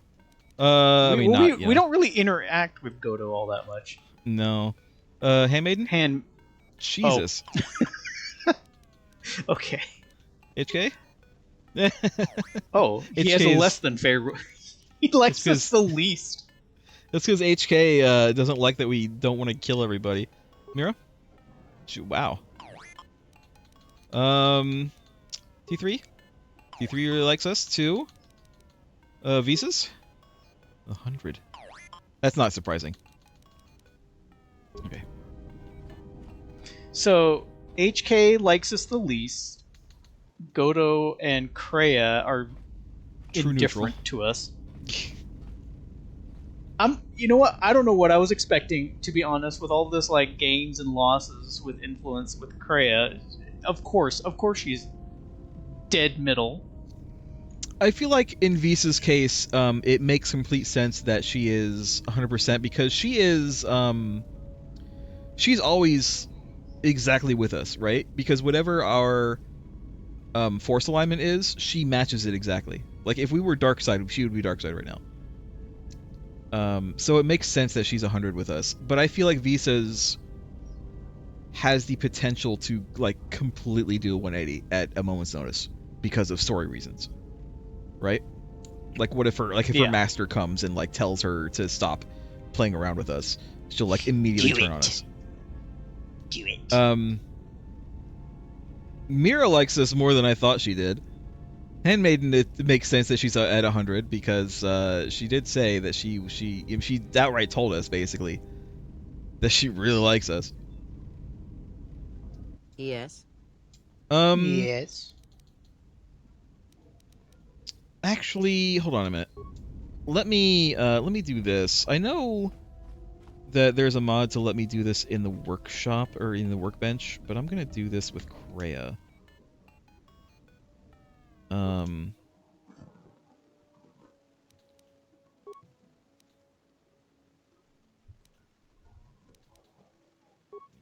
I mean, not, we don't really interact with Godo all that much. No. Handmaiden? Jesus. Okay. HK? Oh, he has a less than favorable. He likes us the least. That's because HK doesn't like that we don't want to kill everybody. Mira? Wow. T3? T3 really likes us too. Visas? 100. That's not surprising. Okay. So HK likes us the least. Godo and Kreia are True indifferent neutral to us. You know what? I don't know what I was expecting, to be honest, with all this like gains and losses with influence with Kreia. Of course she's dead middle. I feel like in Visa's case, it makes complete sense that she is 100% because she is, she's always exactly with us, right? Because whatever our force alignment is, she matches it exactly. Like if we were dark side, she would be dark side right now. So it makes sense that she's 100 with us, but I feel like Visa's has the potential to like completely do a 180 at a moment's notice because of story reasons, right? Like what if her her master comes and like tells her to stop playing around with us, she'll like immediately turn on us. Do it. Mira likes us more than I thought she did. Handmaiden, it makes sense that she's at 100 because she did say that she outright told us basically that she really likes us. Yes. Yes. Actually, hold on a minute. Let me do this. I know that there's a mod to let me do this in the workshop or in the workbench, but I'm gonna do this with Kreia.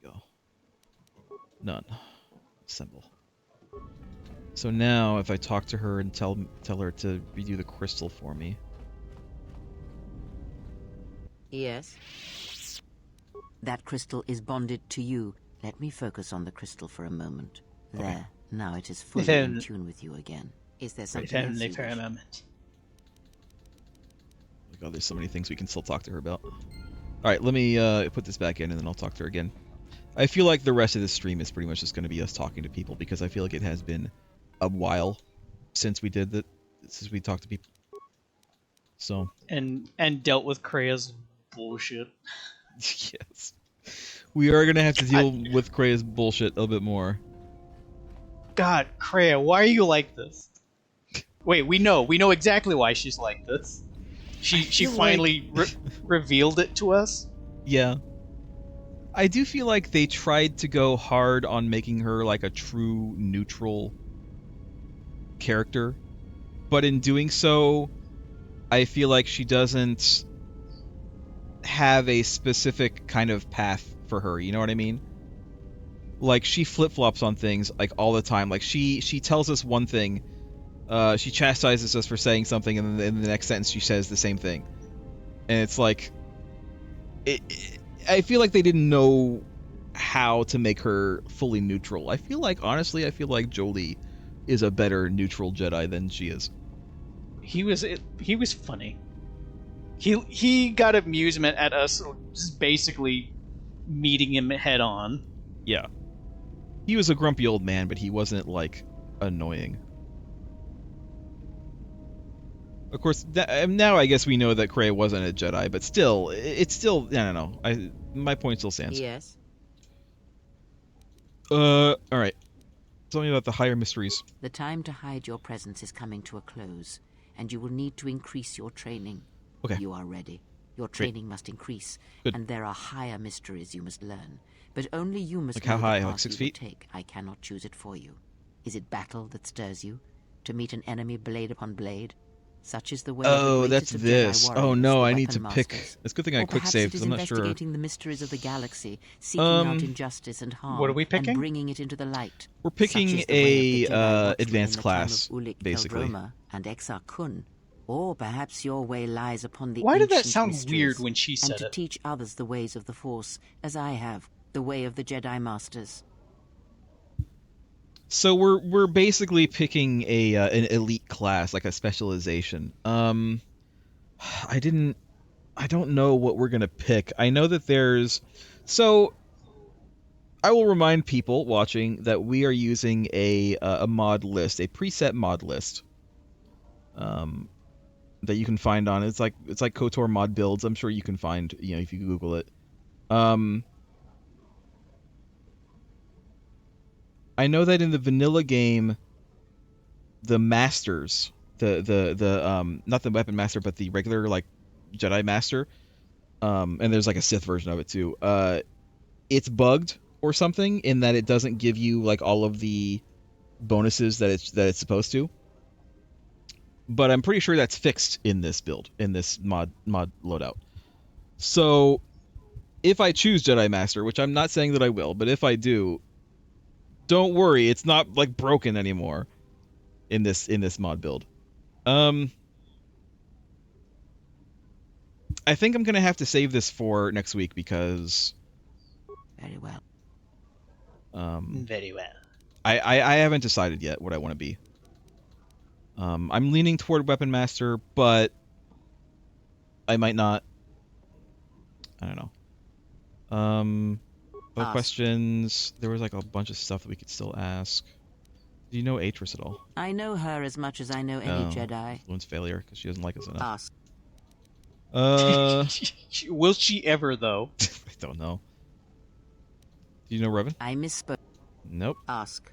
Go. None. Assemble. So now, if I talk to her and tell her to redo the crystal for me. Yes. That crystal is bonded to you. Let me focus on the crystal for a moment. Okay. There. Now it is fully in tune with you again. Is there something else you for a wish? moment. Oh, there's so many things we can still talk to her about. Alright, let me put this back in and then I'll talk to her again. I feel like the rest of the stream is pretty much just going to be us talking to people because I feel like it has been a while since we did that, since we talked to people. So. And dealt with Kreia's bullshit. Yes. We are going to have to deal with Kreia's bullshit a little bit more. God, Kreia, why are you like this? Wait, we know exactly why she's like this. She finally revealed it to us. Yeah. I do feel like they tried to go hard on making her like a true neutral character, but in doing so, I feel like she doesn't have a specific kind of path for her, you know what I mean? Like, she flip-flops on things, like, all the time. Like, she tells us one thing, she chastises us for saying something, and then in the next sentence she says the same thing. And it's like... I feel like they didn't know how to make her fully neutral. I feel like, honestly, Jolie is a better neutral Jedi than she is. He was funny. He got amusement at us just basically meeting him head on. Yeah. He was a grumpy old man, but he wasn't, like, annoying. Of course, now I guess we know that Kreia wasn't a Jedi, but still, it's still, I don't know. My point still stands. Yes. Alright. Tell me about the higher mysteries. The time to hide your presence is coming to a close, and you will need to increase your training. Okay. You are ready. Your training must increase, and there are higher mysteries you must learn. But only you must know how high? the Like path 6 you feet? will take. I cannot choose it for you. Is it battle that stirs you? To meet an enemy blade upon blade? Such is the way Oh, of the that's greatest of this. Jedi Oh warriors, no, the I need to weapon pick. masters. It's a good thing I Or quick perhaps saved, it is I'm not sure. investigating the mysteries of the galaxy, seeking out injustice and harm, What are we picking? and bringing it into the light. We're picking Such is the way of the Jedi watchmen advanced in the class, time of Ulik basically. Eldroma and Exar Kun. Or perhaps your way lies upon the Why did that ancient sound mysteries, weird when she and said to it? teach others the ways of the Force, as I have, the way of the Jedi Masters. So we're basically picking an elite class, like a specialization. I don't know what we're gonna pick. I know that there's, so I will remind people watching that we are using a mod list, a preset mod list, that you can find on. It's like KOTOR mod builds. I'm sure you can find, if you Google it. I know that in the vanilla game, the masters, the not the weapon master, but the regular like Jedi master, and there's like a Sith version of it too. It's bugged or something in that it doesn't give you like all of the bonuses that it's supposed to. But I'm pretty sure that's fixed in this build, in this mod loadout. So if I choose Jedi Master, which I'm not saying that I will, but if I do, don't worry, it's not like broken anymore in this mod build. I think I'm gonna have to save this for next week because Very well. Very well. I haven't decided yet what I want to be. I'm leaning toward Weapon Master, but I might not. I don't know. Other questions? There was like a bunch of stuff that we could still ask. Do you know Atris at all? I know her as much as I know any Jedi. Influence failure because she doesn't like us enough. Ask. Will she ever, though? I don't know. Do you know Revan? I misspoke. Nope. Ask.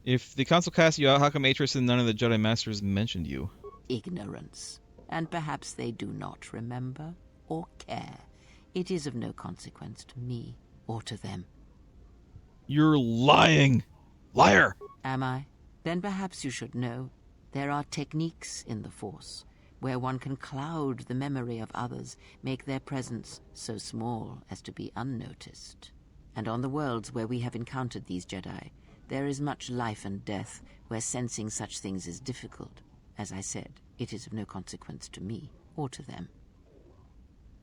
If the council cast you out, how come Atris and none of the Jedi Masters mentioned you? Ignorance. And perhaps they do not remember or care. It is of no consequence to me or to them. You're lying! Liar! Am I? Then perhaps you should know. There are techniques in the Force where one can cloud the memory of others, make their presence so small as to be unnoticed. And on the worlds where we have encountered these Jedi, there is much life and death where sensing such things is difficult. As I said, it is of no consequence to me or to them.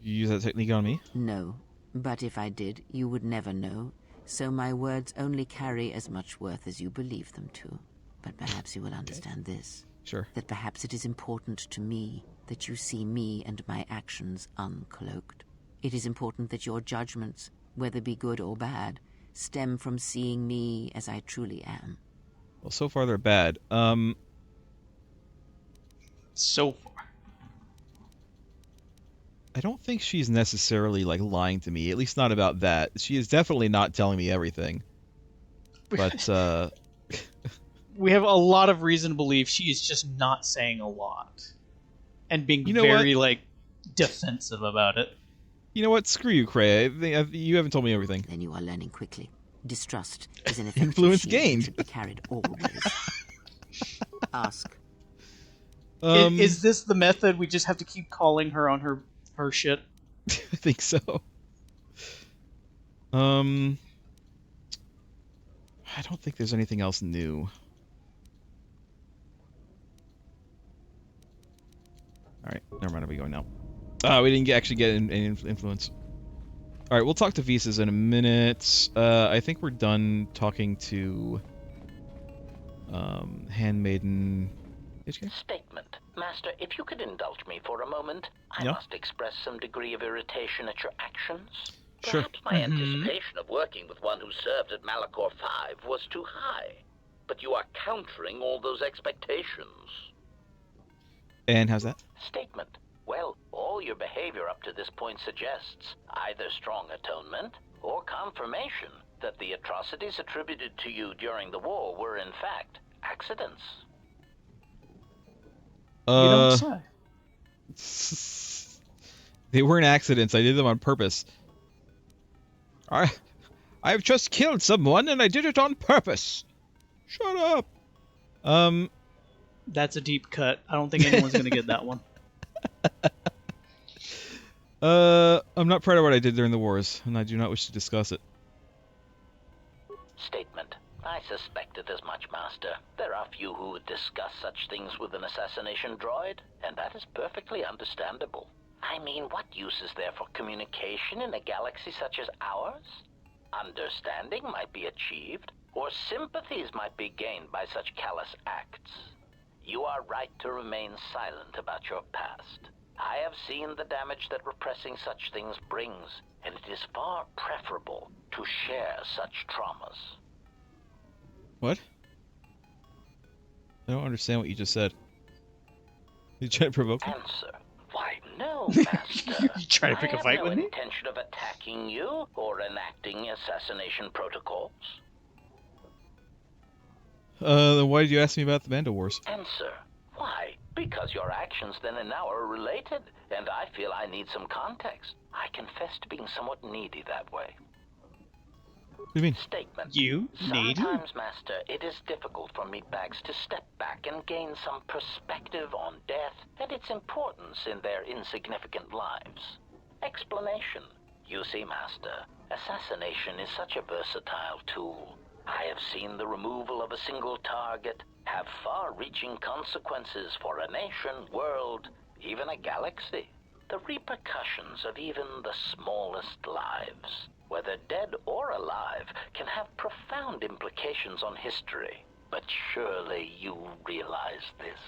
You use that technique on me? No, but if I did, you would never know. So my words only carry as much worth as you believe them to. But perhaps you will understand this. Sure. That perhaps it is important to me that you see me and my actions uncloaked. It is important that your judgments, whether be good or bad, stem from seeing me as I truly am. Well, so far they're bad. So far. I don't think she's necessarily like lying to me, at least not about that. She is definitely not telling me everything. But we have a lot of reason to believe she is just not saying a lot. And being very, like, defensive about it. You know what? Screw you, Cray. You haven't told me everything. Then you are learning quickly. Distrust is an effective Influence shield gained. that should be carried always. Ask. Is this the method? We just have to keep calling her on her shit? I think so. I don't think there's anything else new. Alright, never mind, are we going now? We didn't actually get any influence. Alright, we'll talk to Visas in a minute. I think we're done talking to Handmaiden. Statement. Master, if you could indulge me for a moment, I must express some degree of irritation at your actions. Sure. Perhaps my anticipation of working with one who served at Malachor 5 was too high. But you are countering all those expectations. And how's that? Statement. Well, all your behavior up to this point suggests either strong atonement or confirmation that the atrocities attributed to you during the war were in fact accidents. You don't say. They weren't accidents. I did them on purpose. I've just killed someone and I did it on purpose. Shut up. That's a deep cut. I don't think anyone's gonna get that one. I'm not proud of what I did during the wars, and I do not wish to discuss it. Statement. I suspected as much, Master. There are few who would discuss such things with an assassination droid, and that is perfectly understandable. I mean, what use is there for communication in a galaxy such as ours? Understanding might be achieved, or sympathies might be gained by such callous acts. You are right to remain silent about your past. I have seen the damage that repressing such things brings, and it is far preferable to share such traumas. What? I don't understand what you just said. You trying to provoke me? Answer. Why, no, Master. You trying to pick a fight with me? I have no intention of attacking you or enacting assassination protocols. Then why did you ask me about the Mando Wars? Answer. Why? Because your actions then and now are related, and I feel I need some context. I confess to being somewhat needy that way. What do you mean? Statement. You needy? Sometimes, Master, it is difficult for meatbags to step back and gain some perspective on death and its importance in their insignificant lives. Explanation. You see, Master, assassination is such a versatile tool. I have seen the removal of a single target have far-reaching consequences for a nation, world, even a galaxy. The repercussions of even the smallest lives, whether dead or alive, can have profound implications on history. But surely you realize this.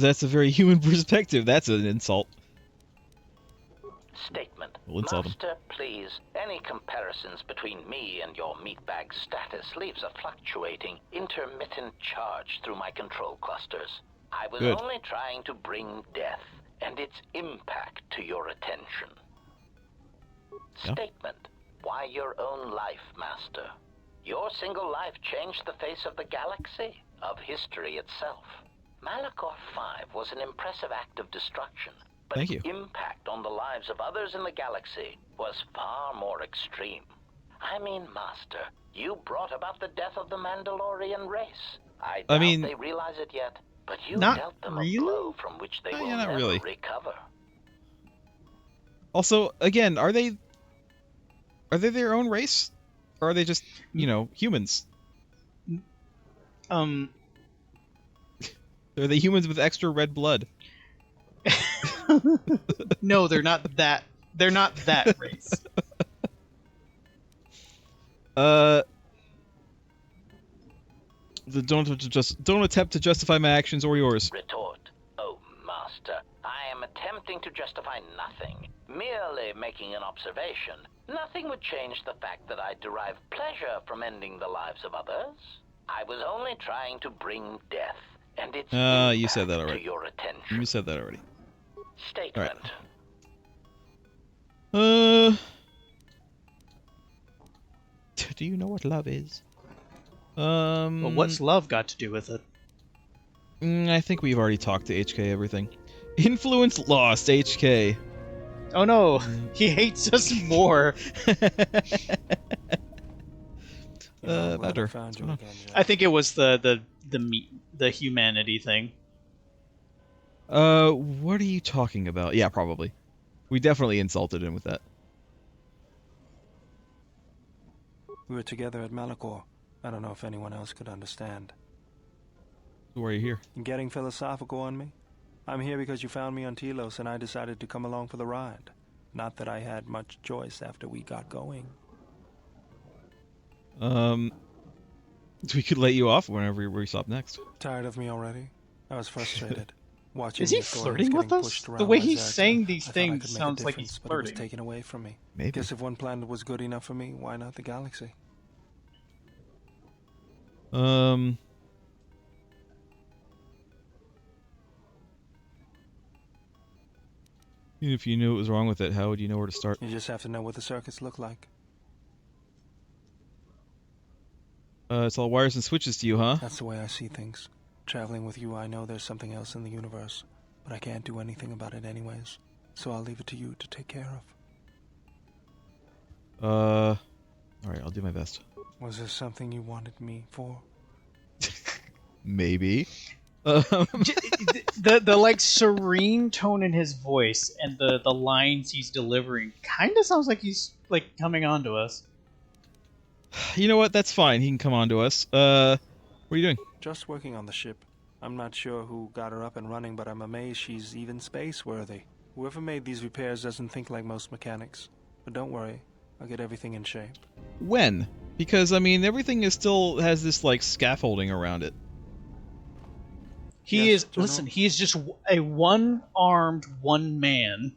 That's a very human perspective. That's an insult. Statement. We'll insult him. Master, please, any comparisons between me and your meatbag status leaves a fluctuating, intermittent charge through my control clusters. I was Good. only trying to bring death and its impact to your attention. Yeah. Statement. Why your own life, Master? Your single life changed the face of the galaxy, of history itself. Malachor 5 was an impressive act of destruction, but Thank its you. impact on the lives of others in the galaxy was far more extreme. I mean, Master, you brought about the death of the Mandalorian race. I doubt mean, they realize it yet, but you not dealt them really? a blow from which they will yeah, not never really. recover. Also, again, are they their own race? Or are they just, humans? Are they humans with extra red blood? No, they're not that. They're not that race. Don't attempt to justify my actions or yours. Retort. Oh, Master, I am attempting to justify nothing. Merely making an observation. Nothing would change the fact that I derive pleasure from ending the lives of others. I was only trying to bring death and its impact you said that already. to your attention. You said that already. Statement. Do you know what love is? Well, what's love got to do with it? I think we've already talked to HK everything. Influence lost, HK. Oh no, he hates us more. Better. I think it was the humanity thing. What are you talking about? Yeah, probably. We definitely insulted him with that. We were together at Malachor. I don't know if anyone else could understand. So why are you here? Getting philosophical on me? I'm here because you found me on Telos and I decided to come along for the ride. Not that I had much choice after we got going. We could let you off whenever we stop next. Tired of me already? I was frustrated. Watching Is he the authorities flirting with getting us? pushed The around way by he's Zaxxon, saying these I thought I things could make a sounds like difference, he's but it was flirting. taken away from me. Maybe. Guess if one planet was good enough for me, why not the galaxy? Even if you knew what was wrong with it, how would you know where to start? You just have to know what the circuits look like. It's all wires and switches to you, huh? That's the way I see things. Traveling with you, I know there's something else in the universe, but I can't do anything about it anyways. So I'll leave it to you to take care of. Alright, I'll do my best. Was there something you wanted me for? Maybe. The like serene tone in his voice and the lines he's delivering kind of sounds like he's like coming on to us. You know what? That's fine. He can come on to us. What are you doing? Just working on the ship. I'm not sure who got her up and running, but I'm amazed she's even space-worthy. Whoever made these repairs doesn't think like most mechanics. But don't worry, I'll get everything in shape. When? Because, I mean, everything is still has this, like, scaffolding around it. He Yes, is, General? listen, he is just a one-armed one man.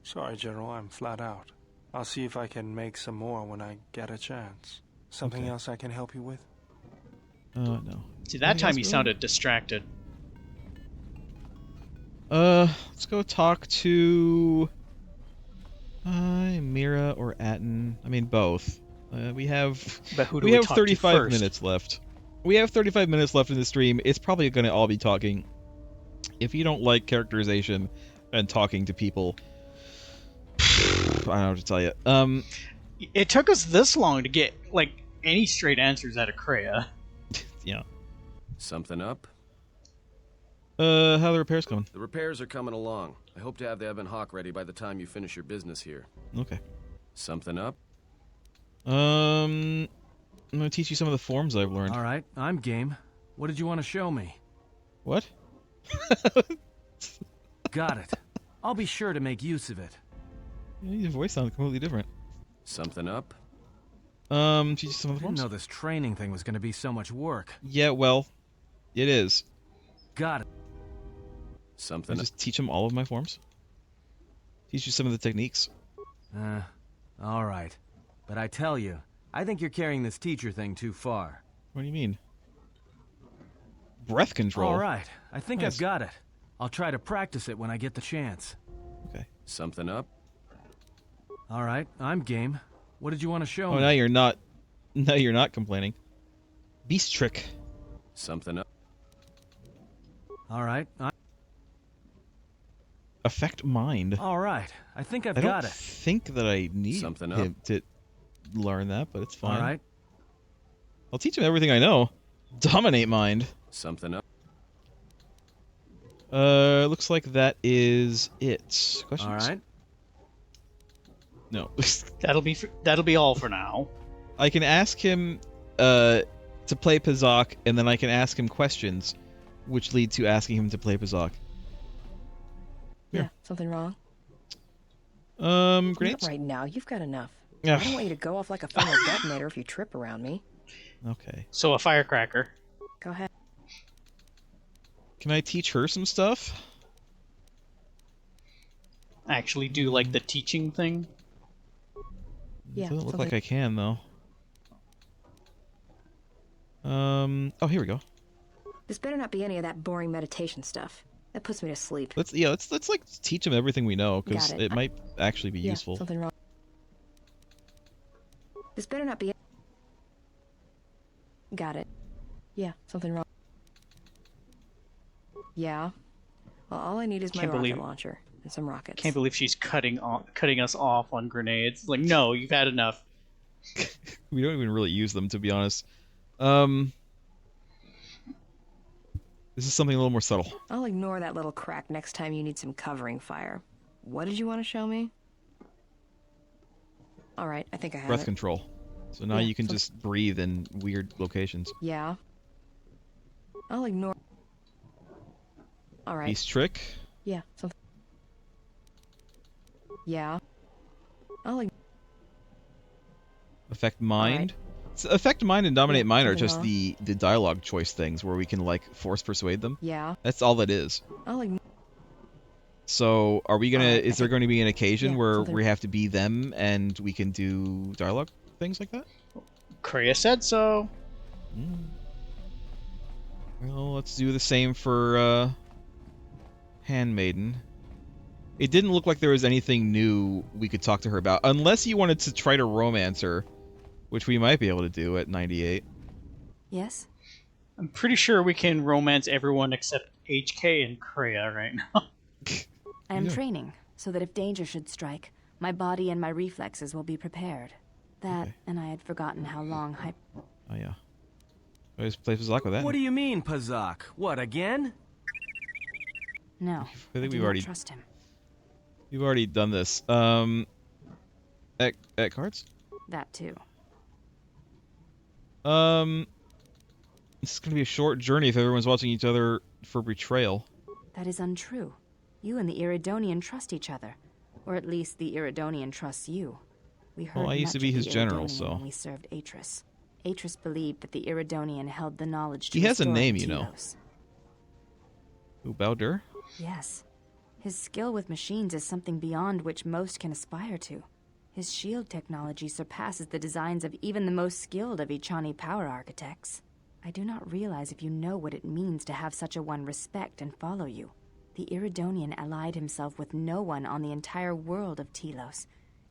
Sorry, General, I'm flat out. I'll see if I can make some more when I get a chance. Something Okay. else I can help you with? No. See, that Anything time else, he Bill? sounded distracted. Let's go talk to... Mira or Atten. I mean, both. We have... But who do we we have talk to 35 first? minutes left. We have 35 minutes left in the stream. It's probably going to all be talking. If you don't like characterization and talking to people... I don't know what to tell you. It took us this long to get, like, any straight answers out of Kreia. Yeah. Something up? How are the repairs coming? The repairs are coming along. I hope to have the Ebon Hawk ready by the time you finish your business here. Okay. Something up? I'm gonna teach you some of the forms I've learned. All right, I'm game. What did you want to show me? What? Got it. I'll be sure to make use of it. Your voice sounds completely different. Something up? Teach you some I of the didn't forms? know this training thing was going to be so much work. Yeah, well, it is. Got it. Something I just teach them all of my forms. Teach you some of the techniques. All right. But I tell you, I think you're carrying this teacher thing too far. What do you mean? Breath control. All right, I think Nice. I've got it. I'll try to practice it when I get the chance. Okay. Something up? All right, I'm game. What did you want to show Oh, me? now you're not. Now you're not complaining. Beast trick. Something up? All right, Affect mind. all right. I think I've I got don't it. think that I need Something him to learn that, but it's fine. All right. I'll teach him everything I know. Dominate mind. Something up? Looks like that is it. Questions? All right. No. That'll be all for now. I can ask him to play Pazak, and then I can ask him questions, which lead to asking him to play Pazak. Yeah, something wrong? Grenades? Not right now. You've got enough. Yeah. I don't want you to go off like a funnel detonator if you trip around me. Okay. So a firecracker. Go ahead. Can I teach her some stuff? Actually do like the teaching thing. Yeah, Doesn't look something- like I can though. Oh, here we go. This better not be any of that boring meditation stuff. That puts me to sleep. Let's like teach him everything we know, because Got it. it might actually be Yeah, useful. something wrong. This better not be... Got it. Yeah, something wrong. Yeah. Well, all I need is my Can't rocket believe- launcher and some rockets. Can't believe she's cutting us off on grenades. Like, no, you've had enough. We don't even really use them, to be honest. This is something a little more subtle. I'll ignore that little crack next time you need some covering fire. What did you want to show me? All right, I think I have Breath it. control. So now Yeah, you can some- just breathe in weird locations. Yeah. I'll ignore... All right. Beast trick. Yeah, something... Yeah. I'll ignore... Affect mind. So affect mind and dominate Yeah, mind are something just wrong. the dialogue choice things where we can like force persuade them. Yeah. That's all that is. I'll ignore... So are we gonna? Alright, Is there going to be an occasion yeah, where something- we have to be them and we can do dialogue things like that? Kreia said so. Well, let's do the same for Handmaiden. It didn't look like there was anything new we could talk to her about, unless you wanted to try to romance her, which we might be able to do at 98. Yes? I'm pretty sure we can romance everyone except HK and Kreia right now. I am Yeah. training, so that if danger should strike, my body and my reflexes will be prepared. That, Okay. and I had forgotten how long Oh yeah. I just play Pazak with that. What do you mean, Pazak? What, again? No, I think do we've not already trust him. we've already done this. At cards. That too. This is gonna be a short journey if everyone's watching each other for betrayal. That is untrue. You and the Iridonian trust each other. Or at least the Iridonian trusts you. We heard Well, I used to much be of his the general, Iridonian so... when we served Atris. Atris believed that the Iridonian held the knowledge to He has a restore name, you know. Telos. Who, Baldur? Yes. His skill with machines is something beyond which most can aspire to. His shield technology surpasses the designs of even the most skilled of Ichani power architects. I do not realize if you know what it means to have such a one respect and follow you. The Iridonian allied himself with no one on the entire world of Telos,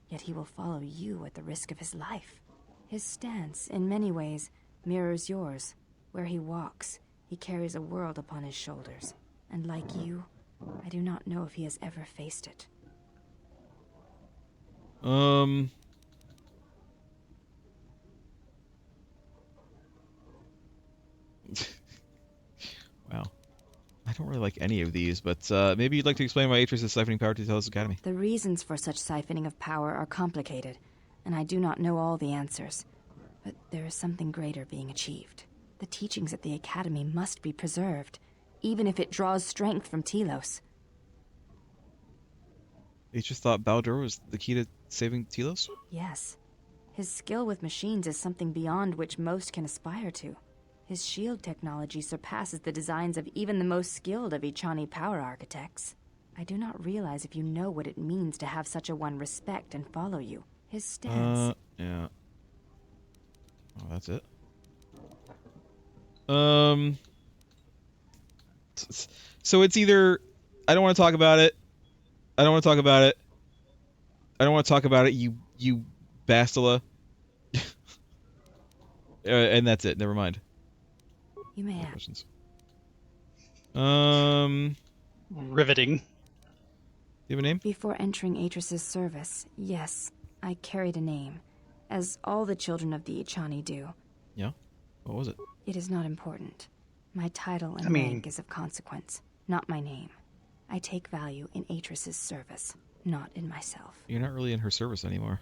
yet he will follow you at the risk of his life. His stance, in many ways, mirrors yours. Where he walks, he carries a world upon his shoulders. And like you, I do not know if he has ever faced it. Wow. I don't really like any of these, but maybe you'd like to explain why Atris is siphoning power to Telos Academy. The reasons for such siphoning of power are complicated, and I do not know all the answers. But there is something greater being achieved. The teachings at the Academy must be preserved, even if it draws strength from Telos. Atris thought Baldur was the key to saving Telos? Yes. His skill with machines is something beyond which most can aspire to. His shield technology surpasses the designs of even the most skilled of Ichani power architects. I do not realize if you know what it means to have such a one respect and follow you. His stance... Yeah. Oh, that's it? So it's either... I don't want to talk about it. I don't want to talk about it. I don't want to talk about it, you Bastila. And that's it. Never mind. You may No have. questions. Riveting. Do you have a name? Before entering Atris's service, yes, I carried a name, as all the children of the Ichani do. Yeah? What was it? It is not important. My title and rank is of consequence, not my name. I take value in Atris's service, not in myself. You're not really in her service anymore.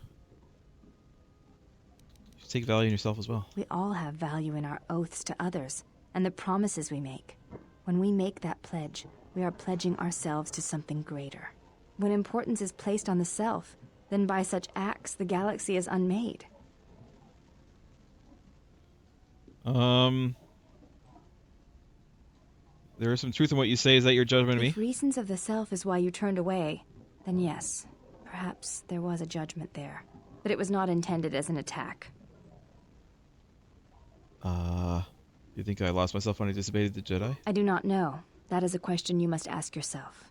You should take value in yourself as well. We all have value in our oaths to others, and the promises we make. When we make that pledge, we are pledging ourselves to something greater. When importance is placed on the self, then by such acts the galaxy is unmade. There is some truth in what you say. Is that your judgment of me? If reasons of the self is why you turned away, then yes, perhaps there was a judgment there. But it was not intended as an attack. You think I lost myself when I disobeyed the Jedi? I do not know. That is a question you must ask yourself.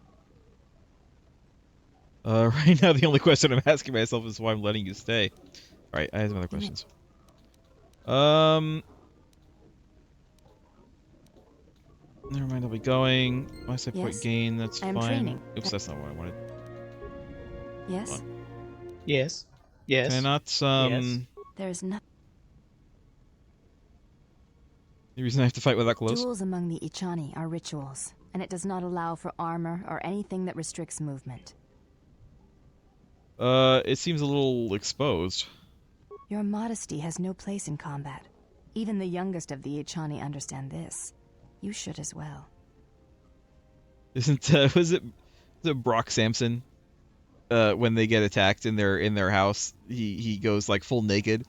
Right now the only question I'm asking myself is why I'm letting you stay. Alright, I have some other questions. Never mind, I'll be going. My side point Yes, gain, that's I am fine. training. Oops, that's not what I wanted. Yes? Yes. Yes. Can I not, Yes. There is nothing. The reason I have to fight without clothes? Duels among the Ichani are rituals, and it does not allow for armor or anything that restricts movement. It seems a little exposed. Your modesty has no place in combat. Even the youngest of the Ichani understand this. You should as well. Isn't, was it Brock Sampson? When they get attacked in their house, he goes like full naked,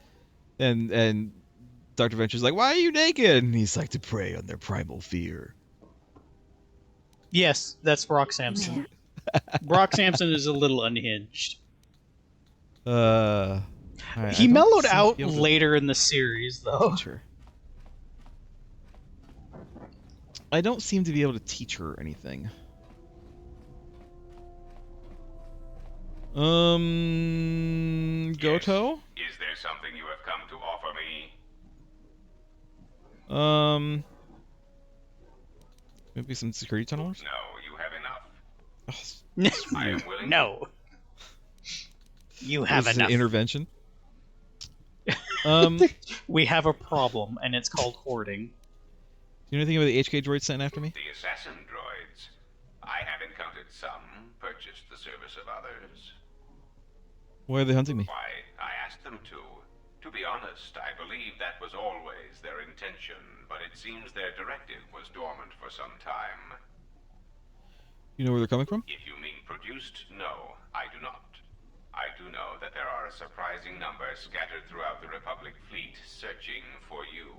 and Dr. Venture's like, "Why are you naked?" And he's like, "To prey on their primal fear." Yes, that's Brock Sampson. Brock Sampson is a little unhinged. He mellowed out later in the series, though. Sure. I don't seem to be able to teach her anything. Goto? Is there something you have come to offer me? Maybe some security tunnelers? No, you have enough. Oh, I am willing. No. You have This is enough. an intervention? We have a problem, and it's called hoarding. Do you know anything about the HK droid sent after me? The assassin droids. I have encountered some, purchased the service of others. Why are they hunting me? Why, I asked them to. To be honest, I believe that was always their intention, but it seems their directive was dormant for some time. You know where they're coming from? If you mean produced, no, I do not. I do know that there are a surprising number scattered throughout the Republic fleet searching for you.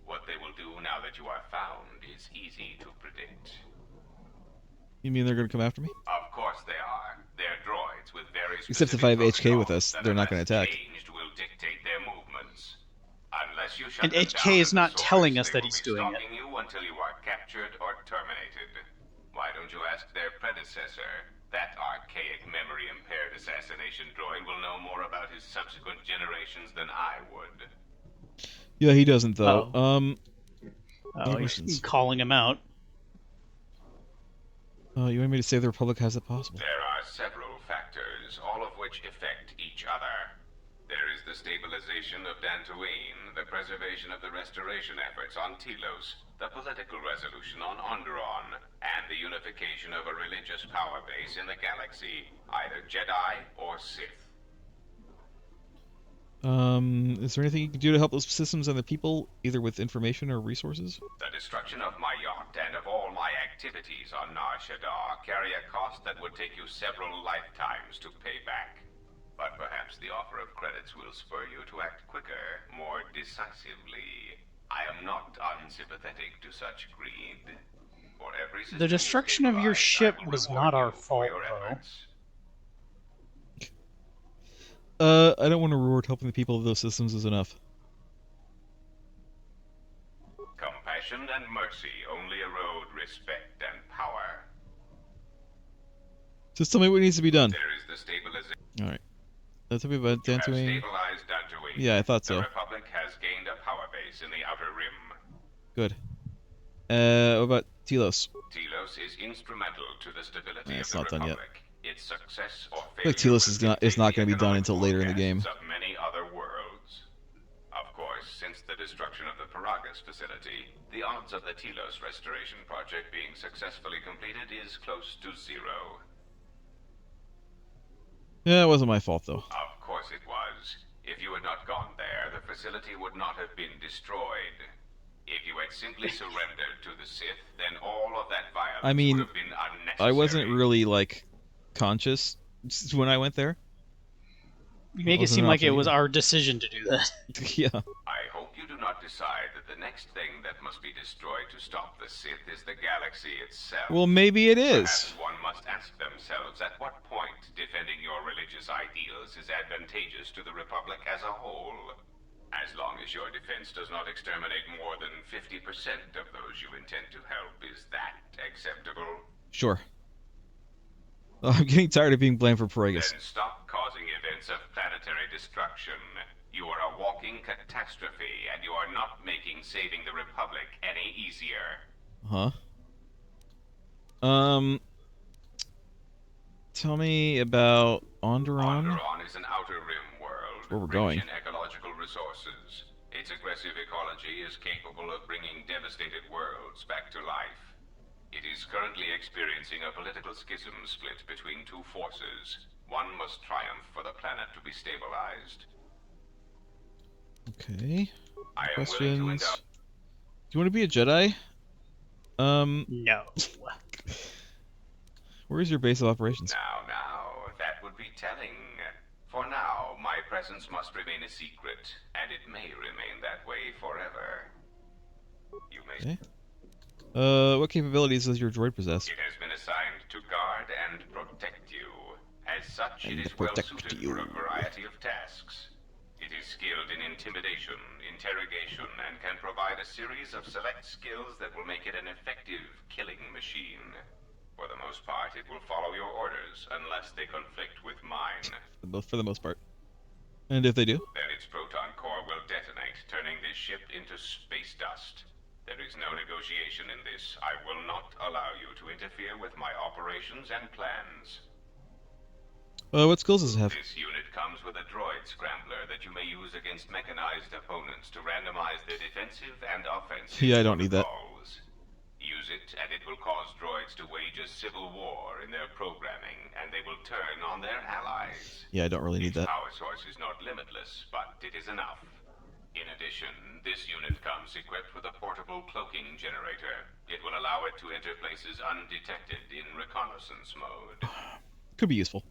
What they will do now that you are found is easy to predict. You mean they're going to come after me? Of course they are. They're droids with very Except if I have HK with us, they're not going to attack. Changed will dictate their movements. Unless you shut And them HK is down not with the telling swords, us they that will he's be doing it. stalking you until you are captured or terminated. Why don't you ask their predecessor? That archaic memory-impaired assassination droid will know more about his subsequent generations than I would. Yeah, he doesn't though. He's calling him out. You want me to say the Republic has it possible? There are several factors, all of which affect each other. There is the stabilization of Dantooine, the preservation of the restoration efforts on Telos, the political resolution on Onderon, and the unification of a religious power base in the galaxy, either Jedi or Sith. Is there anything you can do to help those systems and the people, either with information or resources? The destruction of my yacht and of all my activities on Nar Shaddaa carry a cost that would take you several lifetimes to pay back. But perhaps the offer of credits will spur you to act quicker, more decisively. I am not unsympathetic to such greed. For every The destruction of your ship was not our fault, though. I don't want to reward helping the people of those systems is enough. Compassion and mercy only erode respect and power. Just tell me what needs to be done. There is the stabilization. Alright. Tell me about Dantooine. Stabilized Dantooine. Yeah, I thought so. The Republic has gained a power base in the Outer Rim. Good. What about Telos? Telos is instrumental to the stability of It's the not done yet. Republic. Its success or I feel failure like Telos is not going to be done economic until later in the game. forecasts of many other worlds. Of course, since the destruction of the Paragas facility, the odds of the Telos restoration project being successfully completed is close to zero. Yeah, it wasn't my fault though. Of course it was. If you had not gone there, the facility would not have been destroyed. If you had simply surrendered to the Sith, then all of that violence I mean, would have been unnecessary. I wasn't really like conscious when I went there. You make it seem like it was our decision to do that. Yeah. I hope you do not decide that the next thing that must be destroyed to stop the Sith is the galaxy itself. Well, maybe it is. Perhaps one must ask themselves at what point defending your religious ideals is advantageous to the Republic as a whole. As long as your defense does not exterminate more than 50% of those you intend to help, is that acceptable? Sure. I'm getting tired of being blamed for Paragas. Then stop causing events of planetary destruction. You are a walking catastrophe, and you are not making saving the Republic any easier. Huh? Tell me about Onderon. Onderon is an outer rim world, Where we're going. rich in ecological resources. Its aggressive ecology is capable of bringing devastated worlds back to life. It is currently experiencing a political schism split between two forces. One must triumph for the planet to be stabilized. Okay. I am willing to Questions? indulge. Do you want to be a Jedi? No. Where's your base of operations? Now, that would be telling. For now, my presence must remain a secret, and it may remain that way forever. You may... Okay. What capabilities does your droid possess? It has been assigned to guard and protect you. As such, it And is well protect suited you. for a variety of tasks. It is skilled in intimidation, interrogation, and can provide a series of select skills that will make it an effective killing machine. For the most part, it will follow your orders, unless they conflict with mine. For the most part. And if they do? Then its proton core will detonate, turning this ship into space dust. There is no negotiation in this. I will not allow you to interfere with my operations and plans. What skills does it have? This unit comes with a droid scrambler that that you may use against mechanized opponents to randomize their defensive and offensive Yeah, I don't need that. protocols. Use it, and it will cause droids to wage a civil war in their programming, and they will turn on their allies. Yeah, I don't really need Its that. power source is not limitless, but it is enough. In addition, this unit comes equipped with a portable cloaking generator. It will allow it to enter places undetected in reconnaissance mode. Could be useful.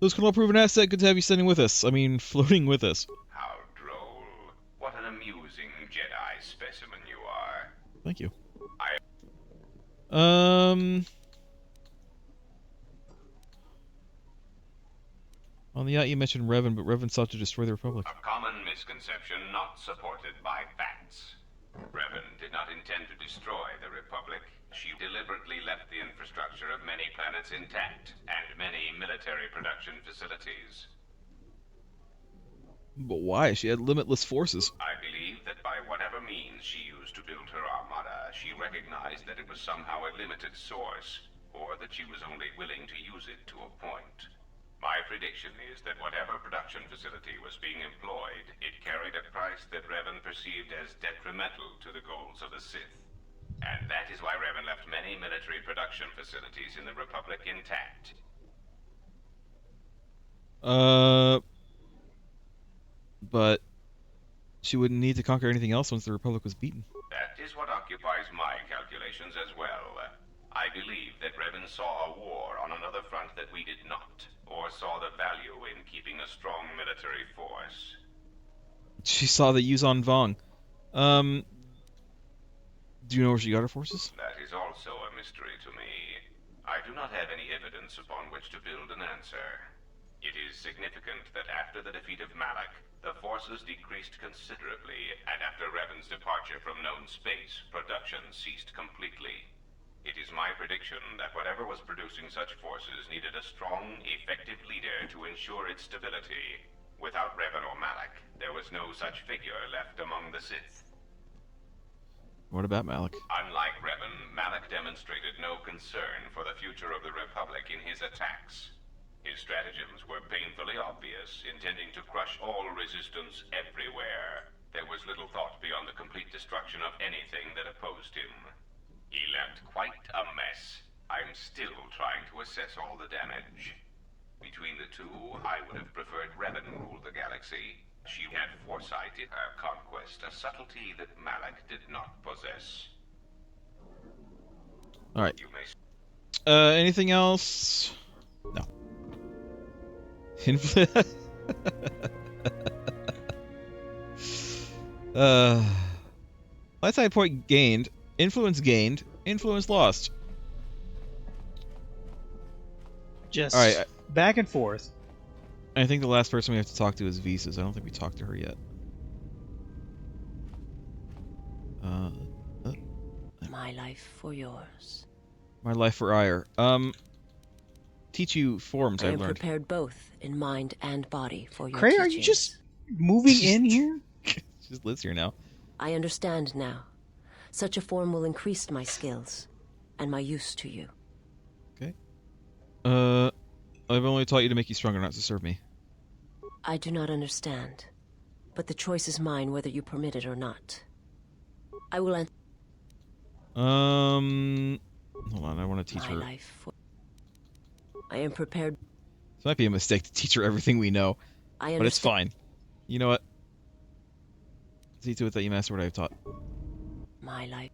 Those can all prove an asset. Good to have you standing with us. I mean, floating with us. How droll. What an amusing Jedi specimen you are. Thank you. On the yacht you mentioned Revan, but Revan sought to destroy the Republic. A common misconception not supported by facts. Revan did not intend to destroy the Republic. She deliberately left the infrastructure of many planets intact, and many military production facilities. But why? She had limitless forces. I believe that by whatever means she used to build her armada, she recognized that it was somehow a limited source, or that she was only willing to use it to a point. My prediction is that whatever production facility was being employed, it carried a price that Revan perceived as detrimental to the goals of the Sith. And that is why Revan left many military production facilities in the Republic intact. But she wouldn't need to conquer anything else once the Republic was beaten. That is what occupies my calculations as well. I believe that Revan saw a war on another front that we did not, or saw the value in keeping a strong military force. She saw the Yuzon Vong. Do you know where she got her forces? That is also a mystery to me. I do not have any evidence upon which to build an answer. It is significant that after the defeat of Malak, the forces decreased considerably, and after Revan's departure from known space, production ceased completely. It is my prediction that whatever was producing such forces needed a strong, effective leader to ensure its stability. Without Revan or Malak, there was no such figure left among the Sith. What about Malak? Unlike Revan, Malak demonstrated no concern for the future of the Republic in his attacks. His stratagems were painfully obvious, intending to crush all resistance everywhere. There was little thought beyond the complete destruction of anything that opposed him. He left quite a mess. I'm still trying to assess all the damage. Between the two, I would have preferred Revan rule the galaxy. She had foresight in her conquest, a subtlety that Malak did not possess. Alright. You may... Anything else? No. Light point gained. Influence gained. Influence lost. Just all right. Back and forth. I think the last person we have to talk to is Visas. I don't think we talked to her yet. My life for yours. My life for ire. Teach you forms I I've am learned. prepared both in mind and body for your Cray, teachings. are you just moving in here? She just lives here now. I understand now. Such a form will increase my skills and my use to you. Okay. I've only taught you to make you stronger, not to serve me. I do not understand, but the choice is mine whether you permit it or not. I will answer. Hold on, I want to teach her. Life for... I am prepared. This might be a mistake to teach her everything we know, but it's fine. You know what? See to it that you master what I've taught. My life.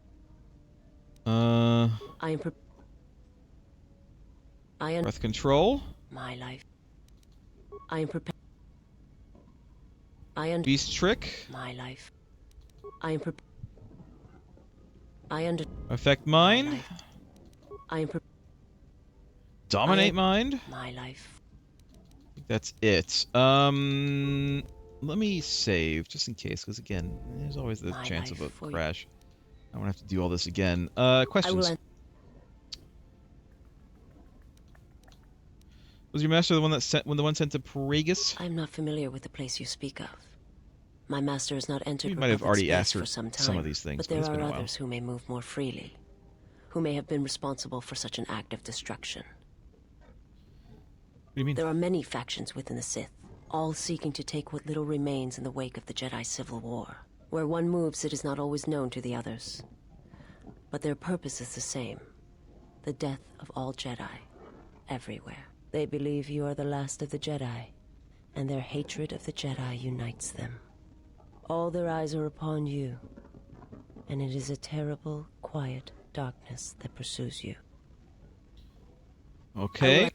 I am breath control. My life. I am prepared. Beast trick. My life. I am prepared. Affect mind. I am Dominate mind. My life. I think that's it. Let me save just in case, because again, there's always the chance of a crash. I won't have to do all this again. Questions. Was your master the one that sent to Paragus? I am not familiar with the place you speak of. My master has not entered You might have already asked her for some time, some of these things, but there it's been are a while. others who may move more freely, who may have been responsible for such an act of destruction. What do you mean? There are many factions within the Sith, all seeking to take what little remains in the wake of the Jedi Civil War. Where one moves, it is not always known to the others. But their purpose is the same. The death of all Jedi, everywhere. They believe you are the last of the Jedi, and their hatred of the Jedi unites them. All their eyes are upon you, and it is a terrible, quiet darkness that pursues you. Okay.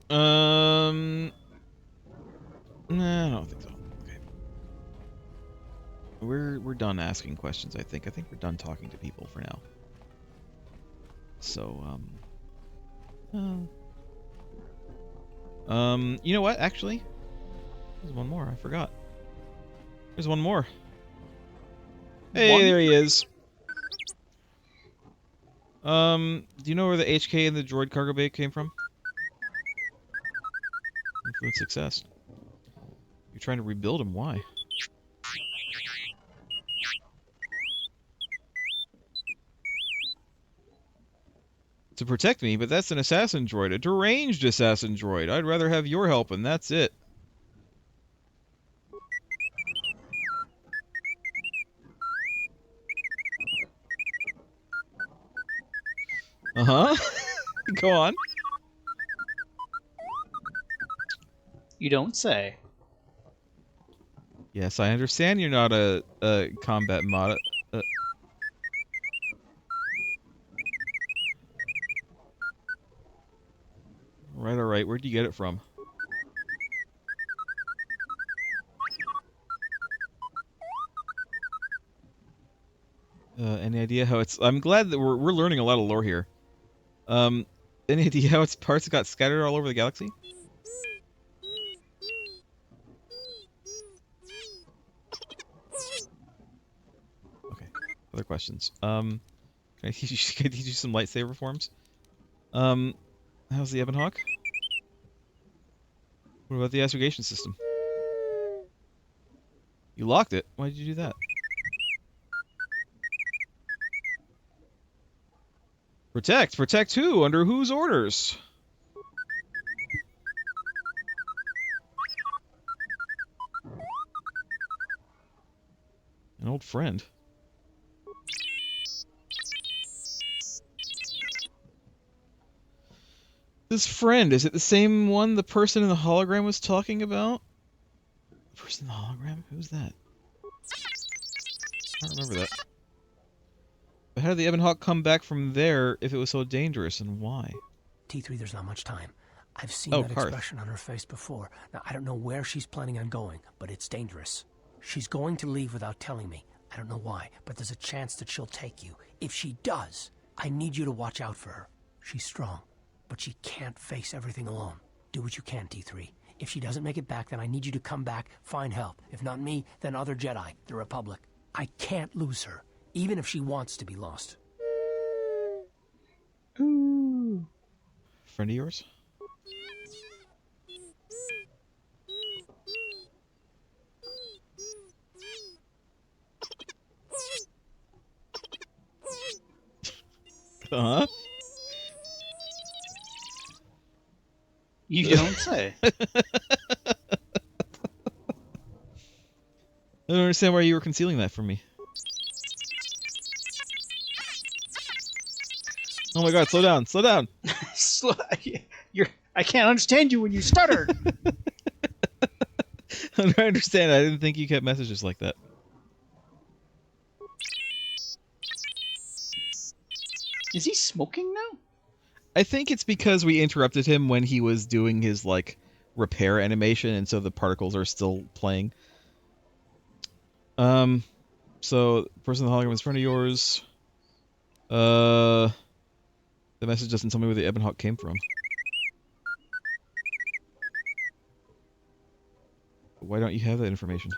Nah, I don't think so. Okay. We're done asking questions, I think. I think we're done talking to people for now. So, you know what, actually? There's one more, I forgot. There's one more. Hey, there he is. Do you know where the HK and the droid cargo bay came from? Influence success. You're trying to rebuild them, why? To protect me, but that's an assassin droid. A deranged assassin droid. I'd rather have your help, and that's it. Uh-huh. Go on. You don't say. Yes, I understand you're not a combat mod. Alright. Where'd you get it from? Any idea how it's... I'm glad that we're learning a lot of lore here. Any idea how its parts got scattered all over the galaxy? Okay. Other questions. Can I teach you some lightsaber forms? How's the Ebon Hawk? What about the astrogation system? You locked it? Why did you do that? Protect? Protect who? Under whose orders? An old friend. This friend, is it the same one the person in the hologram was talking about? The person in the hologram? Who's that? I don't remember that. But how did the Ebon Hawk come back from there if it was so dangerous, and why? T3, there's not much time. I've seen Oh, that expression on her face before. Now, I don't know where she's planning on going, but it's dangerous. She's going to leave without telling me. I don't know why, but there's a chance that she'll take you. If she does, I need you to watch out for her. She's strong, but she can't face everything alone. Do what you can, T3. If she doesn't make it back, then I need you to come back, find help. If not me, then other Jedi, the Republic. I can't lose her, even if she wants to be lost. Ooh. Friend of yours? Huh? You don't say. I don't understand why you were concealing that from me. Oh my god, slow down, slow down! I can't understand you when you stutter! I don't understand, I didn't think you kept messages like that. Is he smoking now? I think it's because we interrupted him when he was doing his, like, repair animation, and so the particles are still playing. So, person in the hologram is a friend of yours. The message doesn't tell me where the Ebon Hawk came from. Why don't you have that information?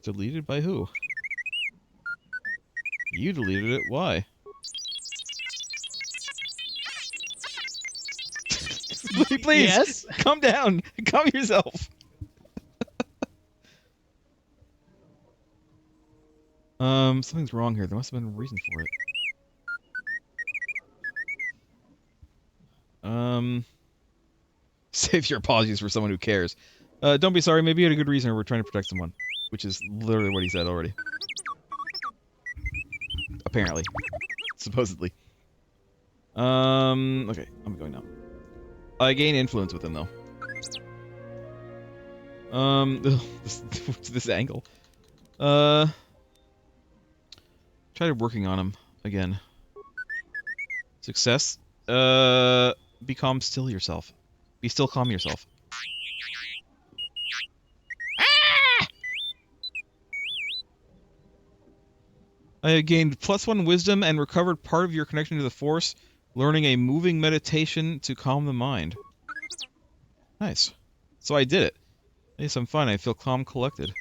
Deleted by who? You deleted it. Why? Please, yes? Calm down. Calm yourself. Something's wrong here. There must have been a reason for it. Save your apologies for someone who cares. Don't be sorry. Maybe you had a good reason or we're trying to protect someone. Which is literally what he said already. Apparently. Supposedly. Okay. I'm going now. I gain influence with him, though. This angle. Try working on him again. Success. Be calm still yourself. Be still calm yourself. I gained +1 wisdom and recovered part of your connection to the Force, learning a moving meditation to calm the mind. Nice. So I did it. Yes, I'm fine. I feel calm, collected.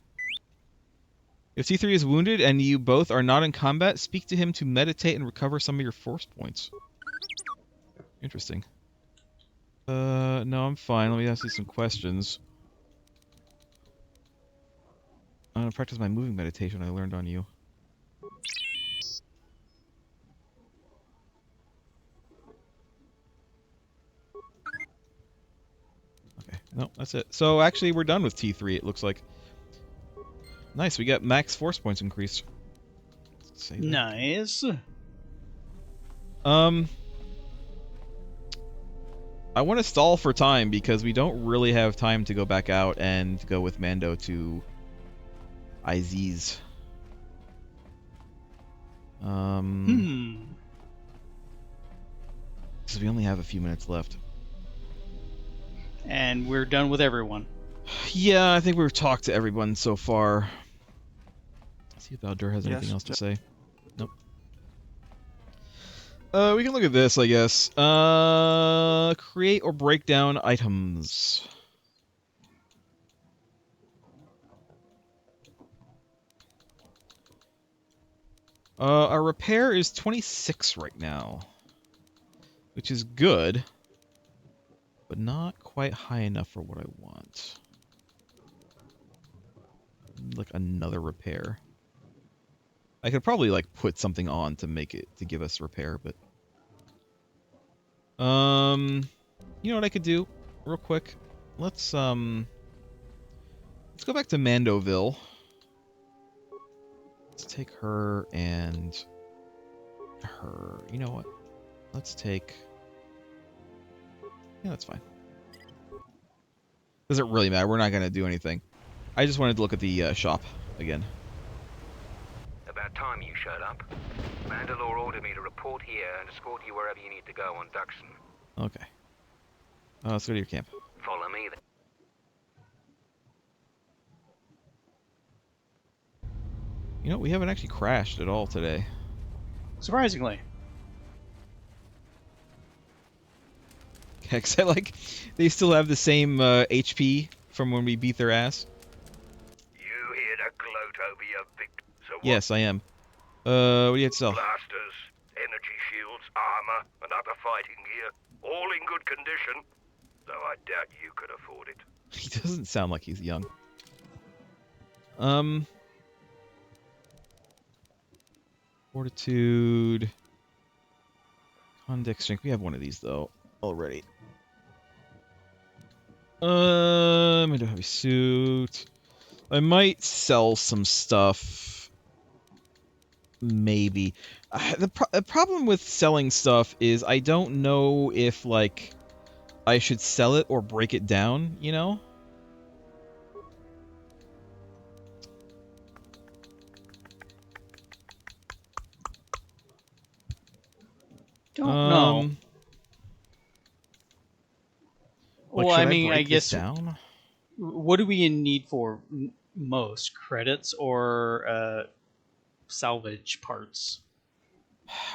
If T3 is wounded and you both are not in combat, speak to him to meditate and recover some of your Force points. Interesting. No, I'm fine. Let me ask you some questions. I'm gonna practice my moving meditation I learned on you. Okay, no, that's it. So actually, we're done with T3, it looks like. Nice, we got max Force points increased. Save that. Nice. I want to stall for time because we don't really have time to go back out and go with Mando to Iziz. Because we only have a few minutes left. And we're done with everyone. Yeah, I think we've talked to everyone so far. Let's see if Baldur has anything else to say. Nope. We can look at this, I guess. Create or break down items. Our repair is 26 right now, which is good, but not quite high enough for what I want. Like another repair. I could probably like put something on to make it to give us repair, but you know what I could do real quick? Let's go back to Mandoville. Let's take her and her. You know what? Let's take... Yeah, that's fine. Doesn't really matter. We're not going to do anything. I just wanted to look at the shop again. About time you showed up. Mandalore ordered me to report here and escort you wherever you need to go on Duxon. Okay. Let's go to your camp. Follow me then. You know, we haven't actually crashed at all today. Surprisingly. Yeah, 'cause I like, they still have the same HP from when we beat their ass. You here to gloat over your victim? So what? Yes, I am. What do you have to sell? Blasters, energy shields, armor, and other fighting gear, all in good condition. Though I doubt you could afford it. He doesn't sound like he's young. Fortitude. Condex strength. We have one of these though already. I'm gonna do a heavy suit. I might sell some stuff. Maybe. The problem with selling stuff is I don't know if like I should sell it or break it down, you know? Don't know. Like, well, I should mean, break I guess. this down? What do we need for most? Credits or salvage parts?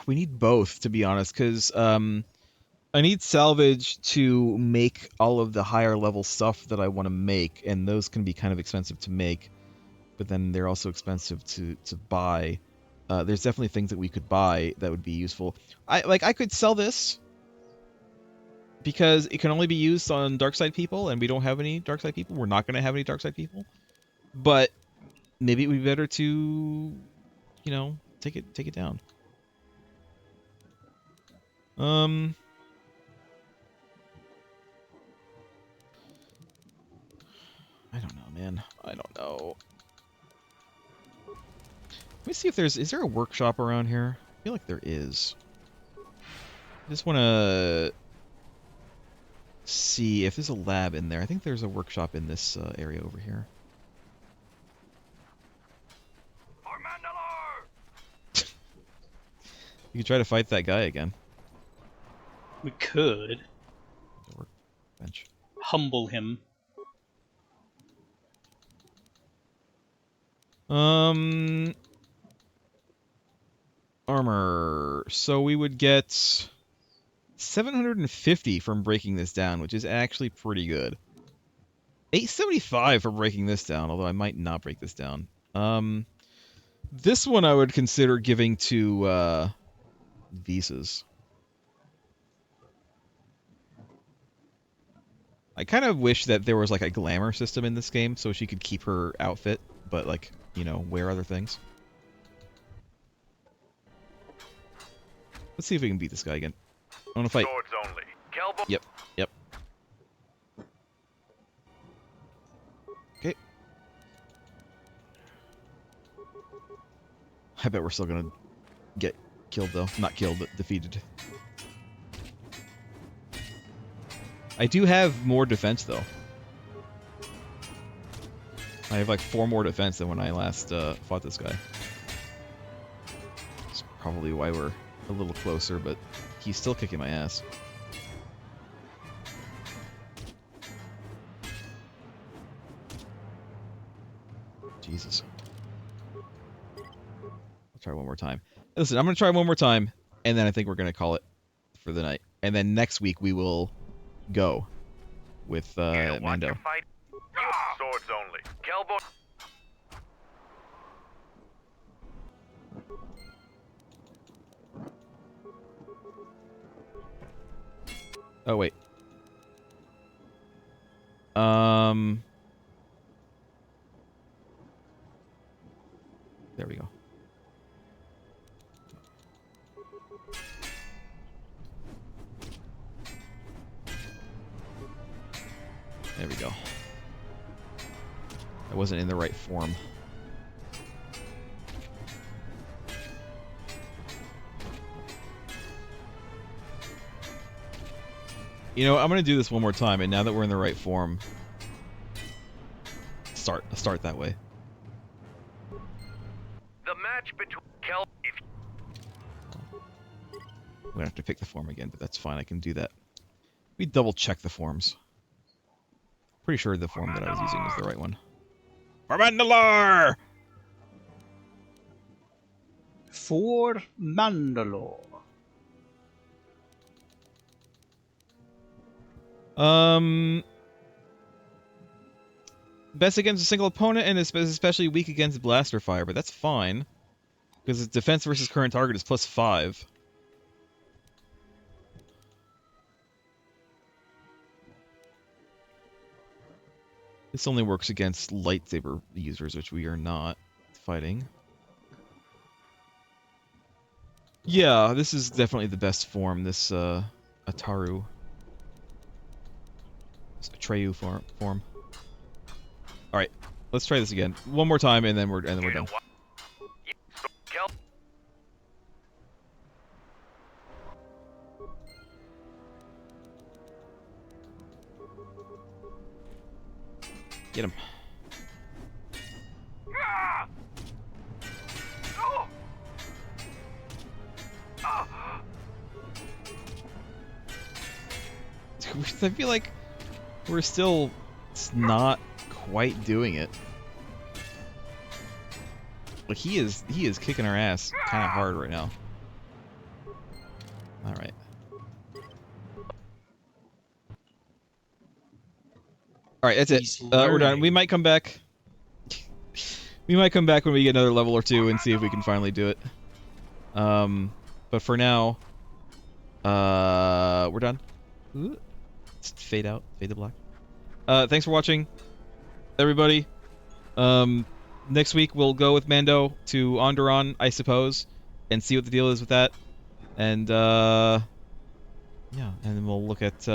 We need both, to be honest, because I need salvage to make all of the higher level stuff that I want to make, and those can be kind of expensive to make, but then they're also expensive to buy. There's definitely things that we could buy that would be useful. I could sell this because it can only be used on dark side people, and we don't have any dark side people. We're not going to have any dark side people, but maybe it would be better to, you know, take it down. see if is there a workshop around here? I feel like there is. I just want to see if there's a lab in there. I think there's a workshop in this area over here. You could try to fight that guy again. We could. Bench. Humble him. Armor. So we would get 750 from breaking this down, which is actually pretty good. 875 for breaking this down, although I might not break this down. This one I would consider giving to visas. I kind of wish that there was like a glamour system in this game so she could keep her outfit, but like, you know, wear other things. Let's see if we can beat this guy again. I want to fight. Swords only. Kelbo. Yep, yep. Okay. I bet we're still gonna get killed though. Not killed, but defeated. I do have more defense though. I have like 4 more defense than when I last fought this guy. That's probably why we're a little closer, but he's still kicking my ass. Jesus. I'll try one more time. Listen, I'm going to try one more time, and then I think we're going to call it for the night. And then next week we will go with Mando. Swords only. Kelbo. Oh wait. There we go. There we go. I wasn't in the right form. You know, I'm gonna do this one more time, and now that we're in the right form, start that way. The match between Kel. I'm gonna have to pick the form again, but that's fine. I can do that. We double check the forms. Pretty sure the form that I was using was the right one. For Mandalore! For Mandalore. Best against a single opponent and is especially weak against blaster fire, but that's fine. Because its defense versus current target is +5. This only works against lightsaber users, which we are not fighting. Yeah, this is definitely the best form, this Ataru. Atreyu form. Alright, let's try this again. One more time and then we're done. Get him. I feel like we're still not quite doing it. Like he is kicking our ass kind of hard right now. All right. All right, that's it. We're done. We might come back. We might come back when we get another level or two and see if we can finally do it. But for now, we're done. Ooh. Just fade out, fade to black. Thanks for watching, everybody. Next week we'll go with Mando to Onderon, I suppose, and see what the deal is with that. And yeah, and then we'll look at.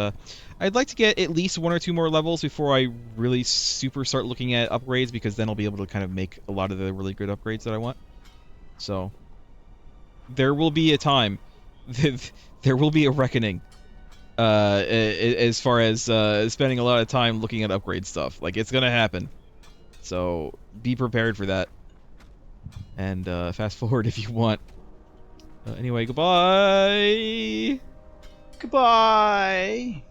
I'd like to get at least 1 or 2 more levels before I really start looking at upgrades, because then I'll be able to kind of make a lot of the really good upgrades that I want. So there will be a time, there will be a reckoning. As far as spending a lot of time looking at upgrade stuff, like it's gonna happen. So be prepared for that. And fast forward if you want. Anyway, goodbye. Goodbye.